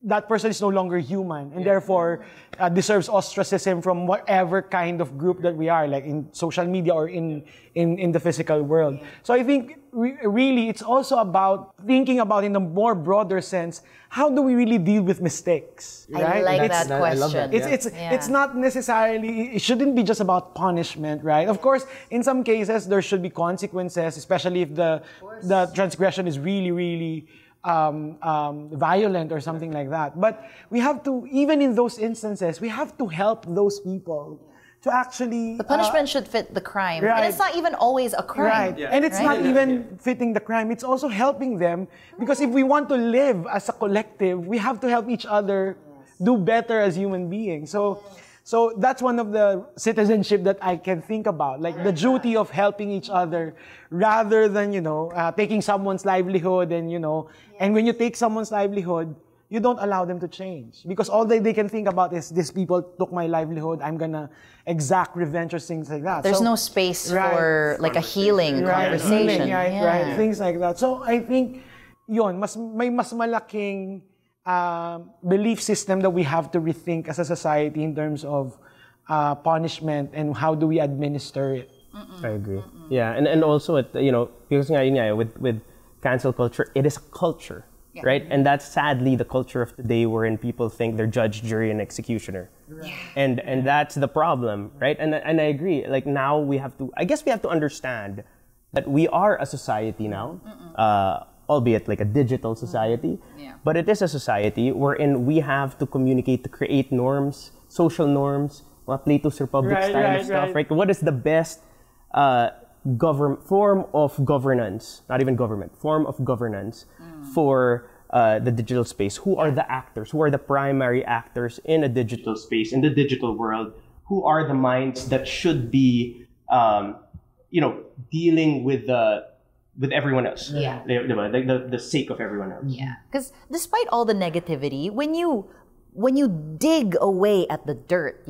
That person is no longer human and therefore deserves ostracism from whatever kind of group that we are, like in social media or in the physical world. So I think really it's also about thinking about, in a more broader sense, how do we really deal with mistakes? Right? I like that question. I love that. It's not necessarily, it shouldn't be just about punishment, right? Of course, in some cases there should be consequences, especially if the transgression is really, really violent or something like that. But we have to, even in those instances, we have to help those people to actually... The punishment should fit the crime. Right. And it's not even always a crime. Right. Yeah. And it's not even fitting the crime. It's also helping them. Because if we want to live as a collective, we have to help each other do better as human beings. So that's one of the citizenship that I can think about. Like the duty of helping each other rather than, taking someone's livelihood and, and when you take someone's livelihood, you don't allow them to change. Because all they can think about is, these people took my livelihood, I'm gonna exact revenge or things like that. There's no space for like a healing conversation. Right, things like that. So I think, may mas malaking belief system that we have to rethink as a society in terms of punishment and how do we administer it. I agree. Yeah, and also, because with cancel culture, it is a culture. Yeah. Right? And that's sadly the culture of today wherein people think they're judge, jury, and executioner. Right. And that's the problem, right? And I agree. Like now we have to understand that we are a society now, albeit like a digital society, but it is a society wherein we have to communicate to create norms, social norms, mga Plato's Republic style of stuff, right? What is the best form of governance, not even government, form of governance for the digital space? Who are the actors? Who are the primary actors in a digital space, in the digital world? Who are the minds that should be, dealing with everyone else? Yeah. The sake of everyone else. Yeah. Because despite all the negativity, when you dig away at the dirt,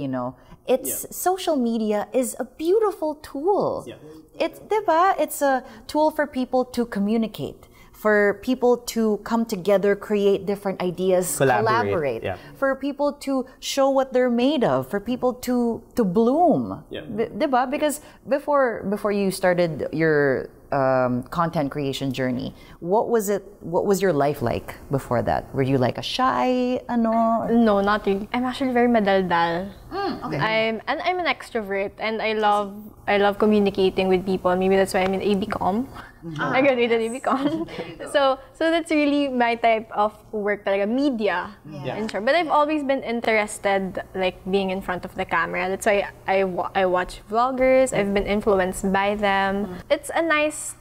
social media is a beautiful tool. Yeah. It's a tool for people to communicate, for people to come together, create different ideas, collaborate. Yeah. For people to show what they're made of, for people to bloom. Yeah. Because before you started your content creation journey, what was your life like before that? Were you like a shy No, not really. I'm actually very madaldal. Okay. I'm an extrovert and I love communicating with people. Maybe that's why I'm in ABCom. I graduated ABCom. So that's really my type of work, talaga, media. In short. But I've always been interested like being in front of the camera. That's why I watch vloggers. I've been influenced by them. It's a nice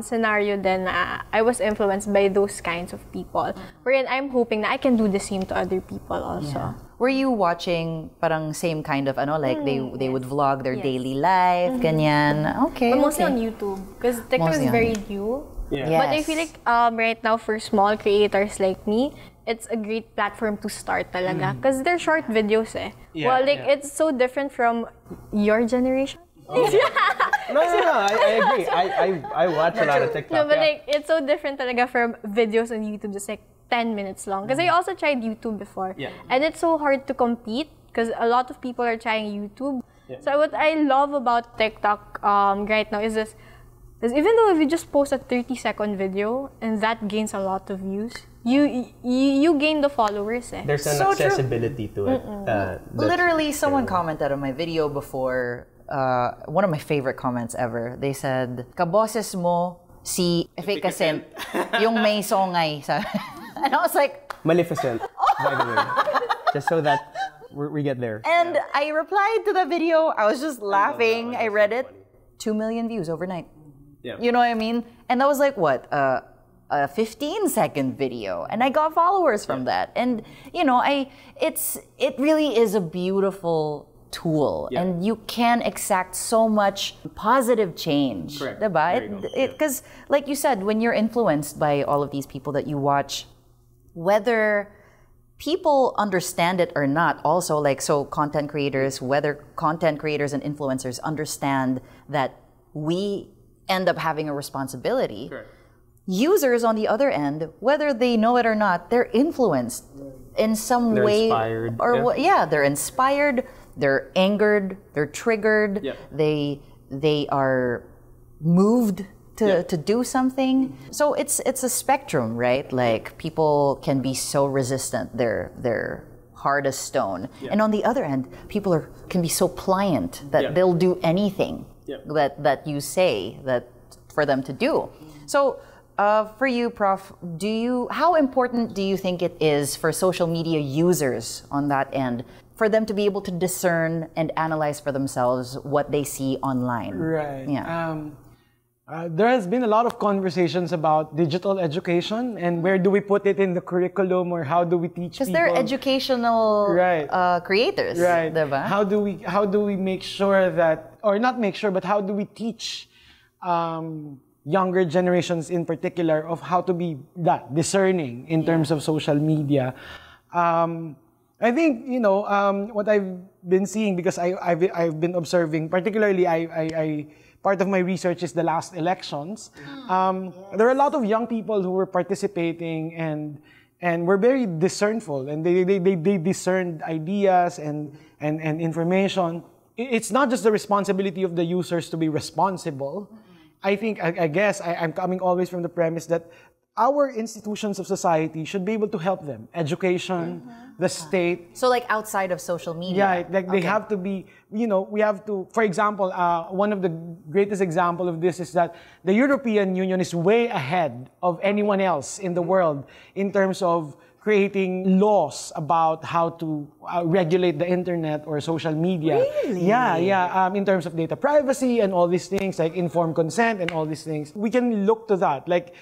scenario then. I was influenced by those kinds of people. Wherein I'm hoping that I can do the same to other people also. Yeah. Were you watching parang same kind of like they would vlog their daily life, ganyan? Okay. But mostly on YouTube because TikTok is very new. Yeah. Yes. But I feel like right now for small creators like me, it's a great platform to start talaga because they're short videos it's so different from your generation. No, I agree. I watch a lot of TikTok. No, but it's so different talaga from videos on YouTube, just like 10 minutes long. Because I also tried YouTube before. Yeah. And it's so hard to compete because a lot of people are trying YouTube. Yeah. So what I love about TikTok right now is this. Is even though if you just post a 30-second video and that gains a lot of views, you gain the followers. There's an accessibility to it. Literally, someone commented on my video before. One of my favorite comments ever. They said, "Kaboses mo si efficacent, yung may songay." And I was like, Maleficent, by the way. Just so that we get there. And I replied to the video. I was just laughing. I read it. 2 million views overnight. Yeah. You know what I mean? And that was like, what? A 15-second video. And I got followers from that. And, it really is a beautiful tool. Yeah. And you can exact so much positive change. Correct. Because, like you said, when you're influenced by all of these people that you watch, whether people understand it or not, also, like, so content creators, whether content creators and influencers understand that we end up having a responsibility. Correct. Users, on the other end, whether they know it or not, they're influenced in some way. Inspired. Or they're inspired, they're angered, they're triggered, they are moved to do something. So it's a spectrum, right? Like, people can be so resistant, they're hard as stone. Yeah. And on the other end, people can be so pliant that they'll do anything that you say that for them to do. So for you, Prof, how important do you think it is for social media users on that end for them to be able to discern and analyze for themselves what they see online. Right. Yeah. There has been a lot of conversations about digital education and where do we put it in the curriculum or how do we teach people. Because they're educational creators, right? Diba? How do we make sure that, or not make sure, but how do we teach younger generations in particular of how to be that discerning in terms of social media? I think what I've been seeing, because I've been observing, particularly I part of my research is the last elections. There are a lot of young people who were participating and were very discernful, and they discerned ideas and information. It's not just the responsibility of the users to be responsible. I think, I guess, I'm coming always from the premise that our institutions of society should be able to help them. Education, the state. So like outside of social media. Yeah, like they have to be, we have to, for example, one of the greatest example of this is that the European Union is way ahead of anyone else in the world in terms of creating laws about how to regulate the internet or social media. Really? Yeah. In terms of data privacy and all these things, like informed consent and all these things. We can look to that. Like,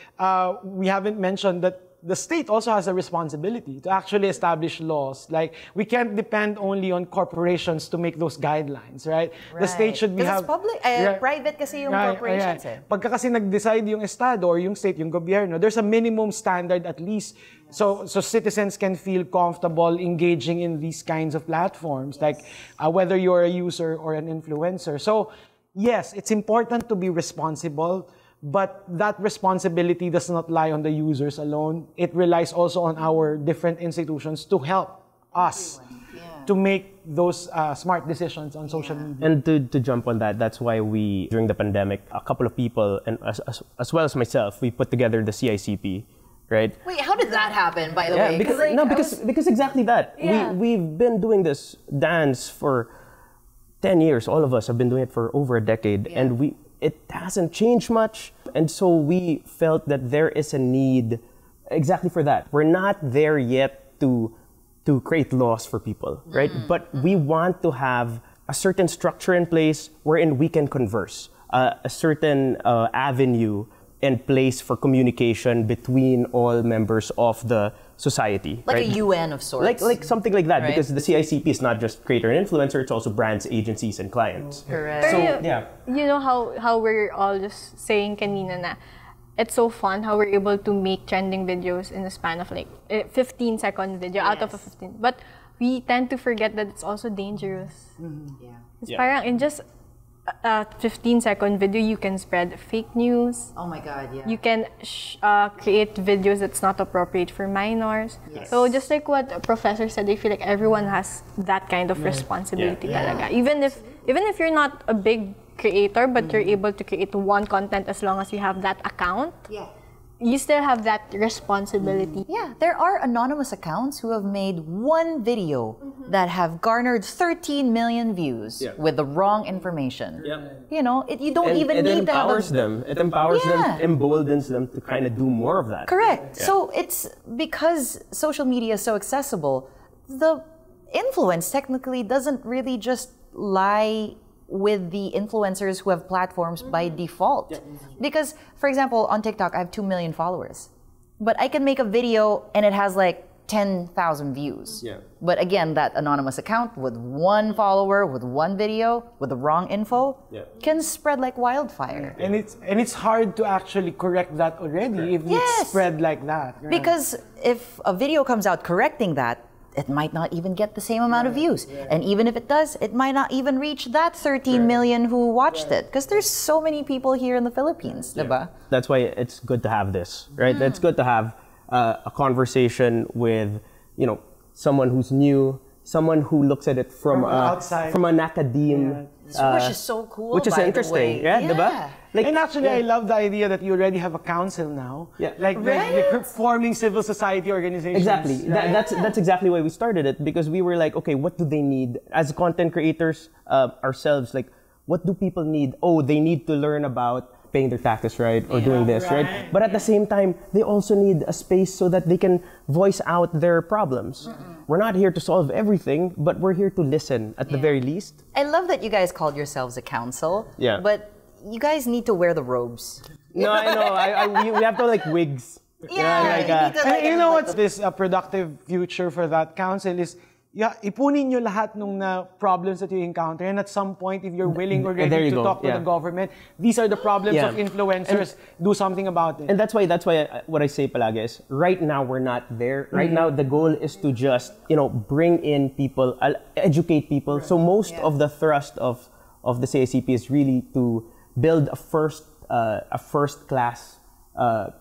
we haven't mentioned that the state also has a responsibility to actually establish laws. Like, we can't depend only on corporations to make those guidelines, right? The state should be have... public, private kasi yung corporations eh. Pagka kasi nag-decide yung estado or yung state, yung gobyerno, there's a minimum standard at least so citizens can feel comfortable engaging in these kinds of platforms, like whether you're a user or an influencer. So, yes, it's important to be responsible, but that responsibility does not lie on the users alone. It relies also on our different institutions to help us to make those smart decisions on social media. And to jump on that, that's why we, during the pandemic, a couple of people, and as well as myself, we put together the CICP, right? Wait, how did that happen, by the way? Because exactly that. Yeah. We've been doing this dance for 10 years. All of us have been doing it for over a decade, and it hasn't changed much. And so we felt that there is a need exactly for that. We're not there yet to create laws for people, right? But we want to have a certain structure in place wherein we can converse, a certain avenue and place for communication between all members of the society. Like right? a UN of sorts. Like something like that, right? because the CICP is not just creator and influencer, it's also brands, agencies, and clients. Correct. So, yeah. You know how we're all just saying kanina na it's so fun how we're able to make trending videos in the span of like 15-second video out of a 15. But we tend to forget that it's also dangerous. It's parang in just a 15-second video, you can spread fake news. Oh my God, yeah. You can create videos that's not appropriate for minors. Yes. So just like what the professor said, I feel like everyone has that kind of responsibility talaga. Even if you're not a big creator, but you're able to create one content as long as you have that account, you still have that responsibility. Yeah, there are anonymous accounts who have made one video that have garnered 13 million views with the wrong information. You know, you don't even need to have It empowers them, emboldens them to kind of do more of that. Correct. So it's because social media is so accessible, the influence technically doesn't really just lie with the influencers who have platforms by default. Because, for example, on TikTok, I have 2 million followers. But I can make a video and it has like 10,000 views. But again, that anonymous account with one follower, with one video, with the wrong info, can spread like wildfire. And it's hard to actually correct that already if it's spread like that. Right? Because if a video comes out correcting that, it might not even get the same amount of views. And even if it does, it might not even reach that 13 million who watched it. Because there's so many people here in the Philippines, diba? That's why it's good to have this, right? It's good to have a conversation with, someone who's new, someone who looks at it from outside, from an academe. Which is so cool, which is by interesting, the way. diba? Like, and actually, I love the idea that you already have a council now. Like forming civil society organizations. Exactly. Right? That's exactly why we started it, because we were like, okay, what do they need as content creators ourselves? Like, what do people need? Oh, they need to learn about paying their taxes, right, or doing this, right? But at the same time, they also need a space so that they can voice out their problems. we're not here to solve everything, but we're here to listen at the very least. I love that you guys called yourselves a council. Yeah. But you guys need to wear the robes. No, I know. We have to like wigs. Yeah, like, you need to, And like, you know like, what's this productive future for that council is, ipunin nyo lahat ng problems that you encounter, and at some point, if you're willing or There ready you to go. talk to the government, these are the problems of influencers. Do something about it. And that's why what I say palagi is, right now we're not there. Right now the goal is to just, bring in people, educate people. So most of the thrust of the CICP is really to build a first class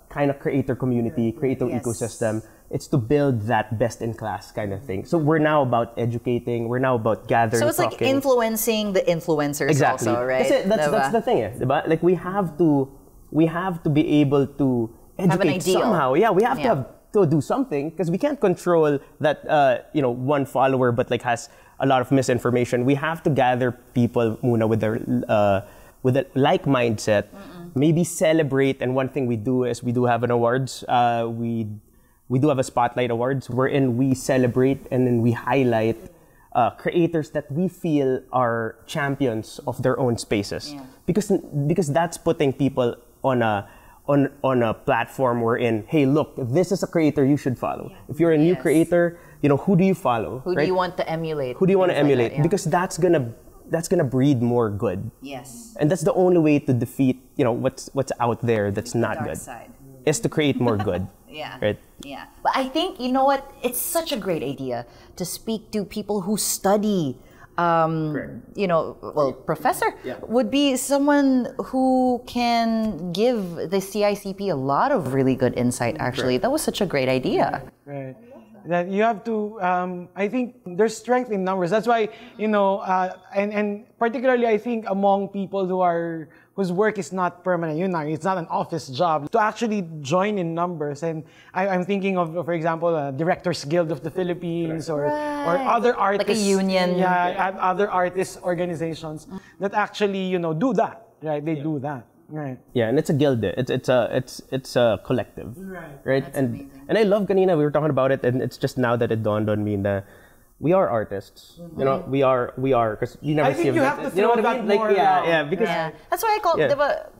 kind of creator community, creator ecosystem. It's to build that best-in-class kind of thing. So we're now about educating. We're now about gathering, so it's talking. like influencing the influencers Exactly. also, right? That's the thing, diba? Like we have to be able to educate somehow. Yeah, we have to have to do something because we can't control that one follower but like has a lot of misinformation. We have to gather people muna with a like mindset. Maybe celebrate, and one thing we do is we do have an awards. We do have a Spotlight Awards wherein we celebrate and then we highlight creators that we feel are champions of their own spaces. Yeah. Because that's putting people on a platform wherein, hey, look, this is a creator you should follow. Yeah. If you're a new creator, who do you follow? Who do you want to emulate? Who do you want to emulate? Like that, because that's gonna breed more good. Yes. And that's the only way to defeat, what's out there that's not good. Side. Is to create more good. Yeah. Right? Yeah. But I think, you know what? It's such a great idea to speak to people who study. Professor would be someone who can give the CICP a lot of really good insight, actually. That was such a great idea. Right. That you have to, I think there's strength in numbers. That's why, and particularly I think among people whose work is not permanent, it's not an office job, to actually join in numbers. And I'm thinking of, for example, Directors Guild of the Philippines or other artists. Like a union. Yeah, other artist organizations that actually, do that, right? They do that. Right. Yeah, and it's a guild. It's a collective. Right. And I love kanina we were talking about it, and it's just now that it dawned on me that we are artists. We are because you never I see think you have to throw that more because that's why I call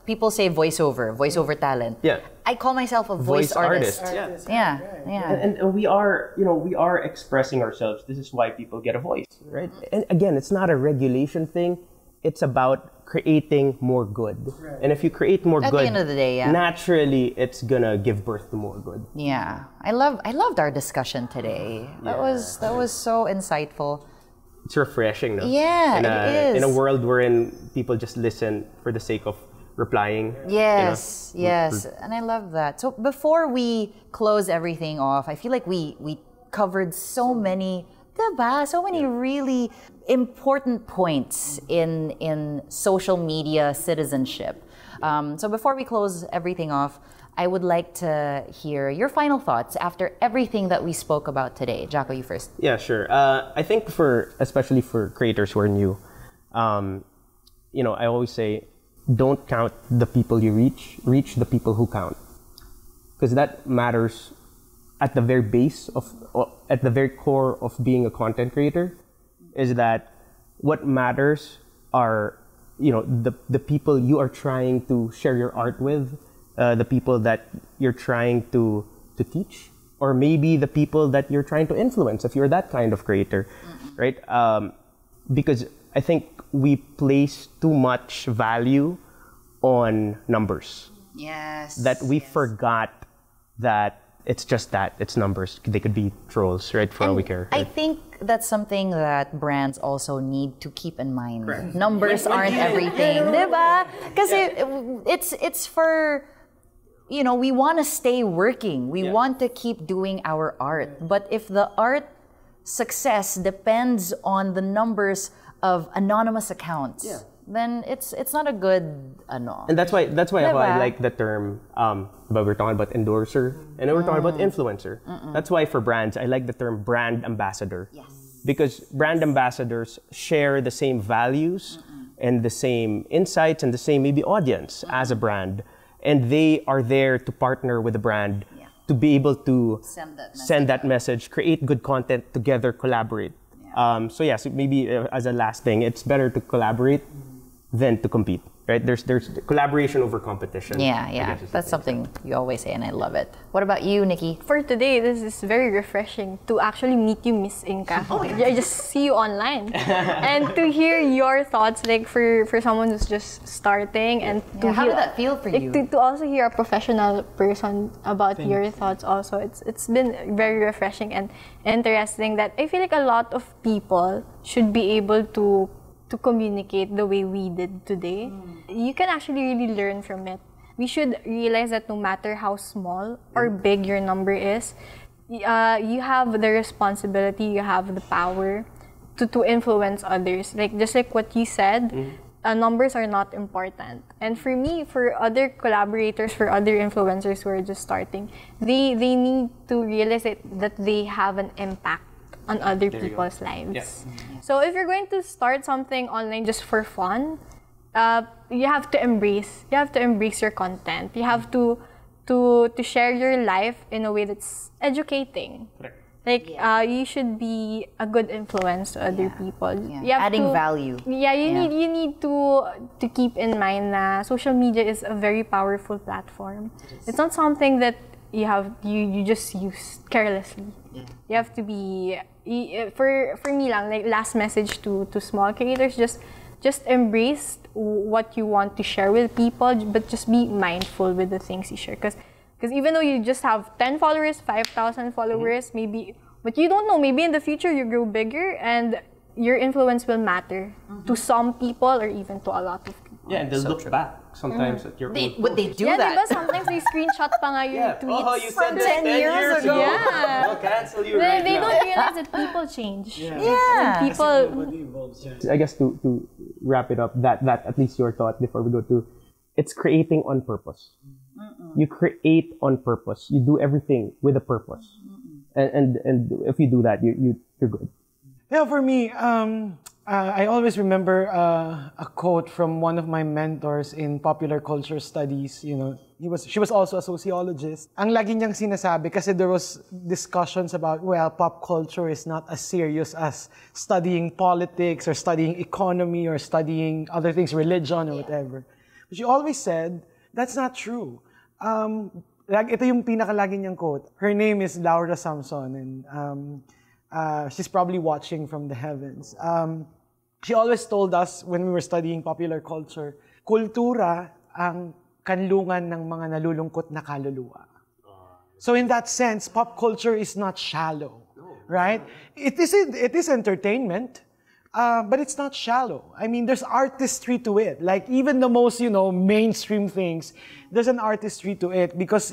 people say voiceover talent. Yeah. I call myself a voice artist. Yeah. And we are expressing ourselves. This is why people get a voice, right? And again, it's not a regulation thing. It's about creating more good. Right. And if you create more good, at the end of the day, naturally it's gonna give birth to more good. Yeah. I loved our discussion today. That was so insightful. It's refreshing, no? Yeah, it is. In a world wherein people just listen for the sake of replying. Yes. And I love that. So before we close everything off, I feel like we covered so many really important points in social media citizenship. So before we close everything off, I would like to hear your final thoughts after everything that we spoke about today. Jacko, you first. Yeah, sure. I think especially for creators who are new, I always say, don't count the people you reach the people who count. Because that matters at the very base at the very core of being a content creator, is that what matters are, the people you are trying to share your art with, the people that you're trying to teach, or maybe the people that you're trying to influence if you're that kind of creator, right? Because I think we place too much value on numbers. Yes. That we forgot that it's just that. It's numbers. They could be trolls, right? For all we care. Right? I think that's something that brands also need to keep in mind. Correct. Numbers aren't everything, diba? Because it's for, we want to stay working. We want to keep doing our art. But if the art success depends on the numbers of anonymous accounts, then it's not a good ano. And that's why I like the term. But we're talking about endorser, and then we're talking about influencer. That's why for brands, I like the term brand ambassador. Yes. Because brand ambassadors share the same values and the same insights and the same maybe audience as a brand, and they are there to partner with the brand to be able to Send that message, create good content together, collaborate. So maybe as a last thing, it's better to collaborate than to compete. Right? There's collaboration over competition. Yeah. That's something you always say, and I love it. What about you, Nikki? For today, this is very refreshing to actually meet you, Miss Inka. I just see you online. And to hear your thoughts, like for someone who's just starting, and to how hear, did that feel for you? To also hear a professional person about your thoughts also, it's been very refreshing and interesting that I feel like a lot of people should be able to communicate the way we did today. You can actually really learn from it. We should realize that no matter how small or big your number is, you have the responsibility, you have the power to influence others. Like just like what you said, numbers are not important. And for me, for other collaborators, for other influencers who are just starting, they need to realize that they have an impact on other people's lives. Yeah. So if you're going to start something online just for fun, you have to embrace your content. You have to share your life in a way that's educating. Correct. Like you should be a good influence to other people. Yeah. You have Adding value. Yeah, you need to keep in mind that social media is a very powerful platform. It's not something that you just use carelessly. You have to be for me lang, like last message to small creators, just embrace what you want to share with people, but just be mindful with the things you share, because even though you just have 10 followers, 5,000 followers, maybe, but you don't know, maybe in the future you grow bigger and your influence will matter to some people or even to a lot of people. Yeah, and they'll look back sometimes at your old Would they posts. do Yeah, that? diba? Sometimes they screenshot pa nga yung tweets. Oh, you from said that 10 years ago. Yeah. I'll cancel you They, right they now. don't realize that people change. Yeah. People. I guess to wrap it up, that at least your thought before we go to, it's creating on purpose. You create on purpose. You do everything with a purpose, and if you do that, you're good. Yeah, for me, I always remember a quote from one of my mentors in popular culture studies. You know, she was also a sociologist. Ang lagi niyang sinasabi, kasi there was discussions about, well, pop culture is not as serious as studying politics or studying economy or studying other things, religion or whatever. But she always said, that's not true. Ito yung pinakalagi niyang quote. Her name is Laura Samson, and she's probably watching from the heavens. She always told us when we were studying popular culture, kultura ang kanlungan ng mga nalulungkot na kaluluwa. So in that sense, pop culture is not shallow, right? It is entertainment, but it's not shallow. I mean, there's artistry to it. Like even the most, mainstream things, there's an artistry to it because,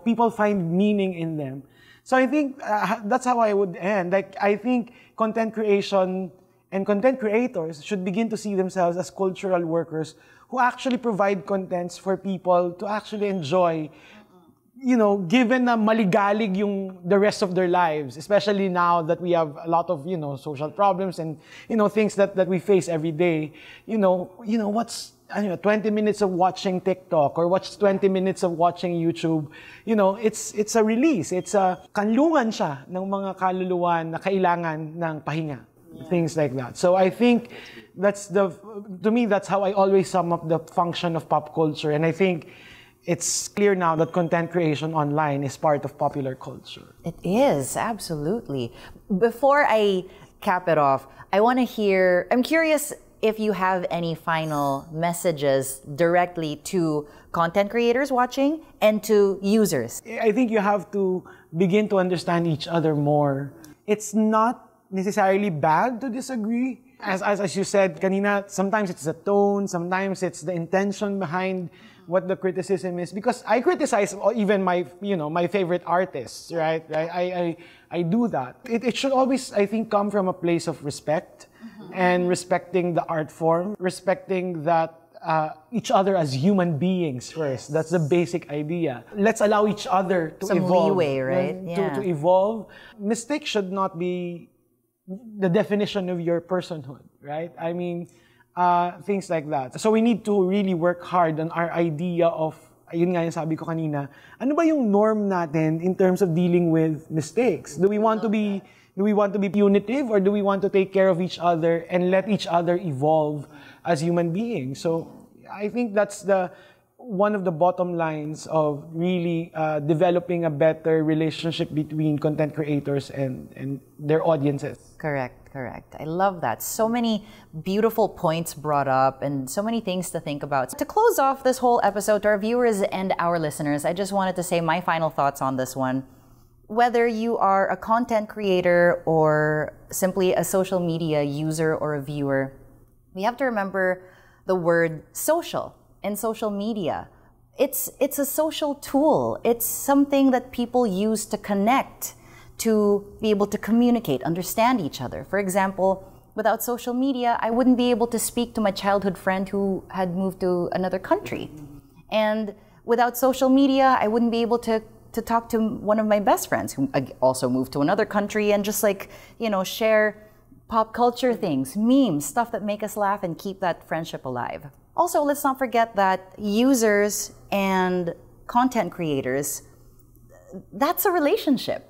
people find meaning in them. So I think that's how I would end. Like, I think content creation and content creators should begin to see themselves as cultural workers who actually provide contents for people to actually enjoy, given na maligalig the rest of their lives, especially now that we have a lot of, social problems and, things that we face every day. What's 20 minutes of watching TikTok or what's 20 minutes of watching YouTube, it's a release. It's a kanlungan siya ng mga kaluluwan na kailangan ng pahinga. Things like that. So I think to me, that's how I always sum up the function of pop culture. And I think it's clear now that content creation online is part of popular culture. It is, absolutely. Before I cap it off, I'm curious if you have any final messages directly to content creators watching and to users. I think you have to begin to understand each other more. It's not necessarily bad to disagree. As you said kanina, sometimes it's the tone, sometimes it's the intention behind what the criticism is. Because I criticize even my favorite artists, right? I do that. It should always, I think, come from a place of respect and respecting the art form, respecting that each other as human beings first. That's the basic idea. Let's allow each other to Some evolve. leeway, right? Yeah. To evolve. Mistakes should not be the definition of your personhood, right? I mean, things like that. So we need to really work hard on our idea of ayun nga yung sabi ko kanina, ano ba yung norm natin in terms of dealing with mistakes? Do we want to be punitive, or do we want to take care of each other and let each other evolve as human beings? So I think that's one of the bottom lines of really developing a better relationship between content creators and their audiences. Correct. I love that. So many beautiful points brought up and so many things to think about. To close off this whole episode, to our viewers and our listeners, I just wanted to say my final thoughts on this one. Whether you are a content creator or simply a social media user or a viewer, we have to remember the word social and social media. It's a social tool. It's something that people use to connect, to be able to communicate, understand each other. For example, without social media, I wouldn't be able to speak to my childhood friend who had moved to another country. And without social media, I wouldn't be able to talk to one of my best friends who also moved to another country and just share pop culture things, memes, stuff that make us laugh and keep that friendship alive. Also, let's not forget that users and content creators, that's a relationship.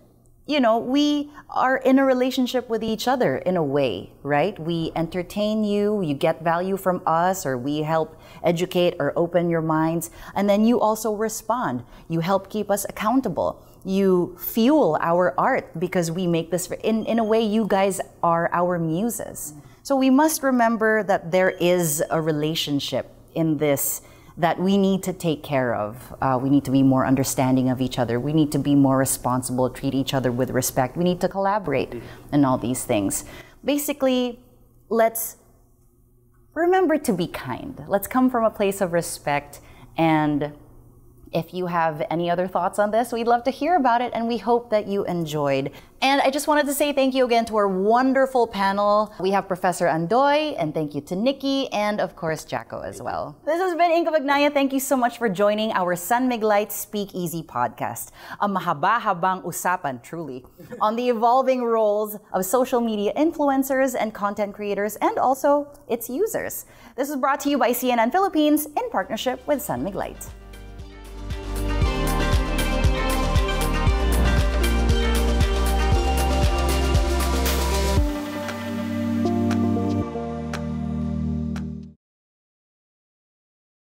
We are in a relationship with each other in a way, right? We entertain you, you get value from us, or we help educate or open your minds. And then you also respond. You help keep us accountable. You fuel our art because we make this, in a way, you guys are our muses. So we must remember that there is a relationship in this that we need to take care of. We need to be more understanding of each other. We need to be more responsible, treat each other with respect. We need to collaborate and all these things. Basically, let's remember to be kind. Let's come from a place of respect. And if you have any other thoughts on this, we'd love to hear about it, and we hope that you enjoyed. And I just wanted to say thank you again to our wonderful panel. We have Professor Andoy, and thank you to Nikki, and of course, Jacko as well. This has been Inka Magnaya. Thank you so much for joining our San Miglite Speakeasy podcast. A mahaba-habang usapan, truly, on the evolving roles of social media influencers and content creators, and also its users. This is brought to you by CNN Philippines in partnership with San Miglite.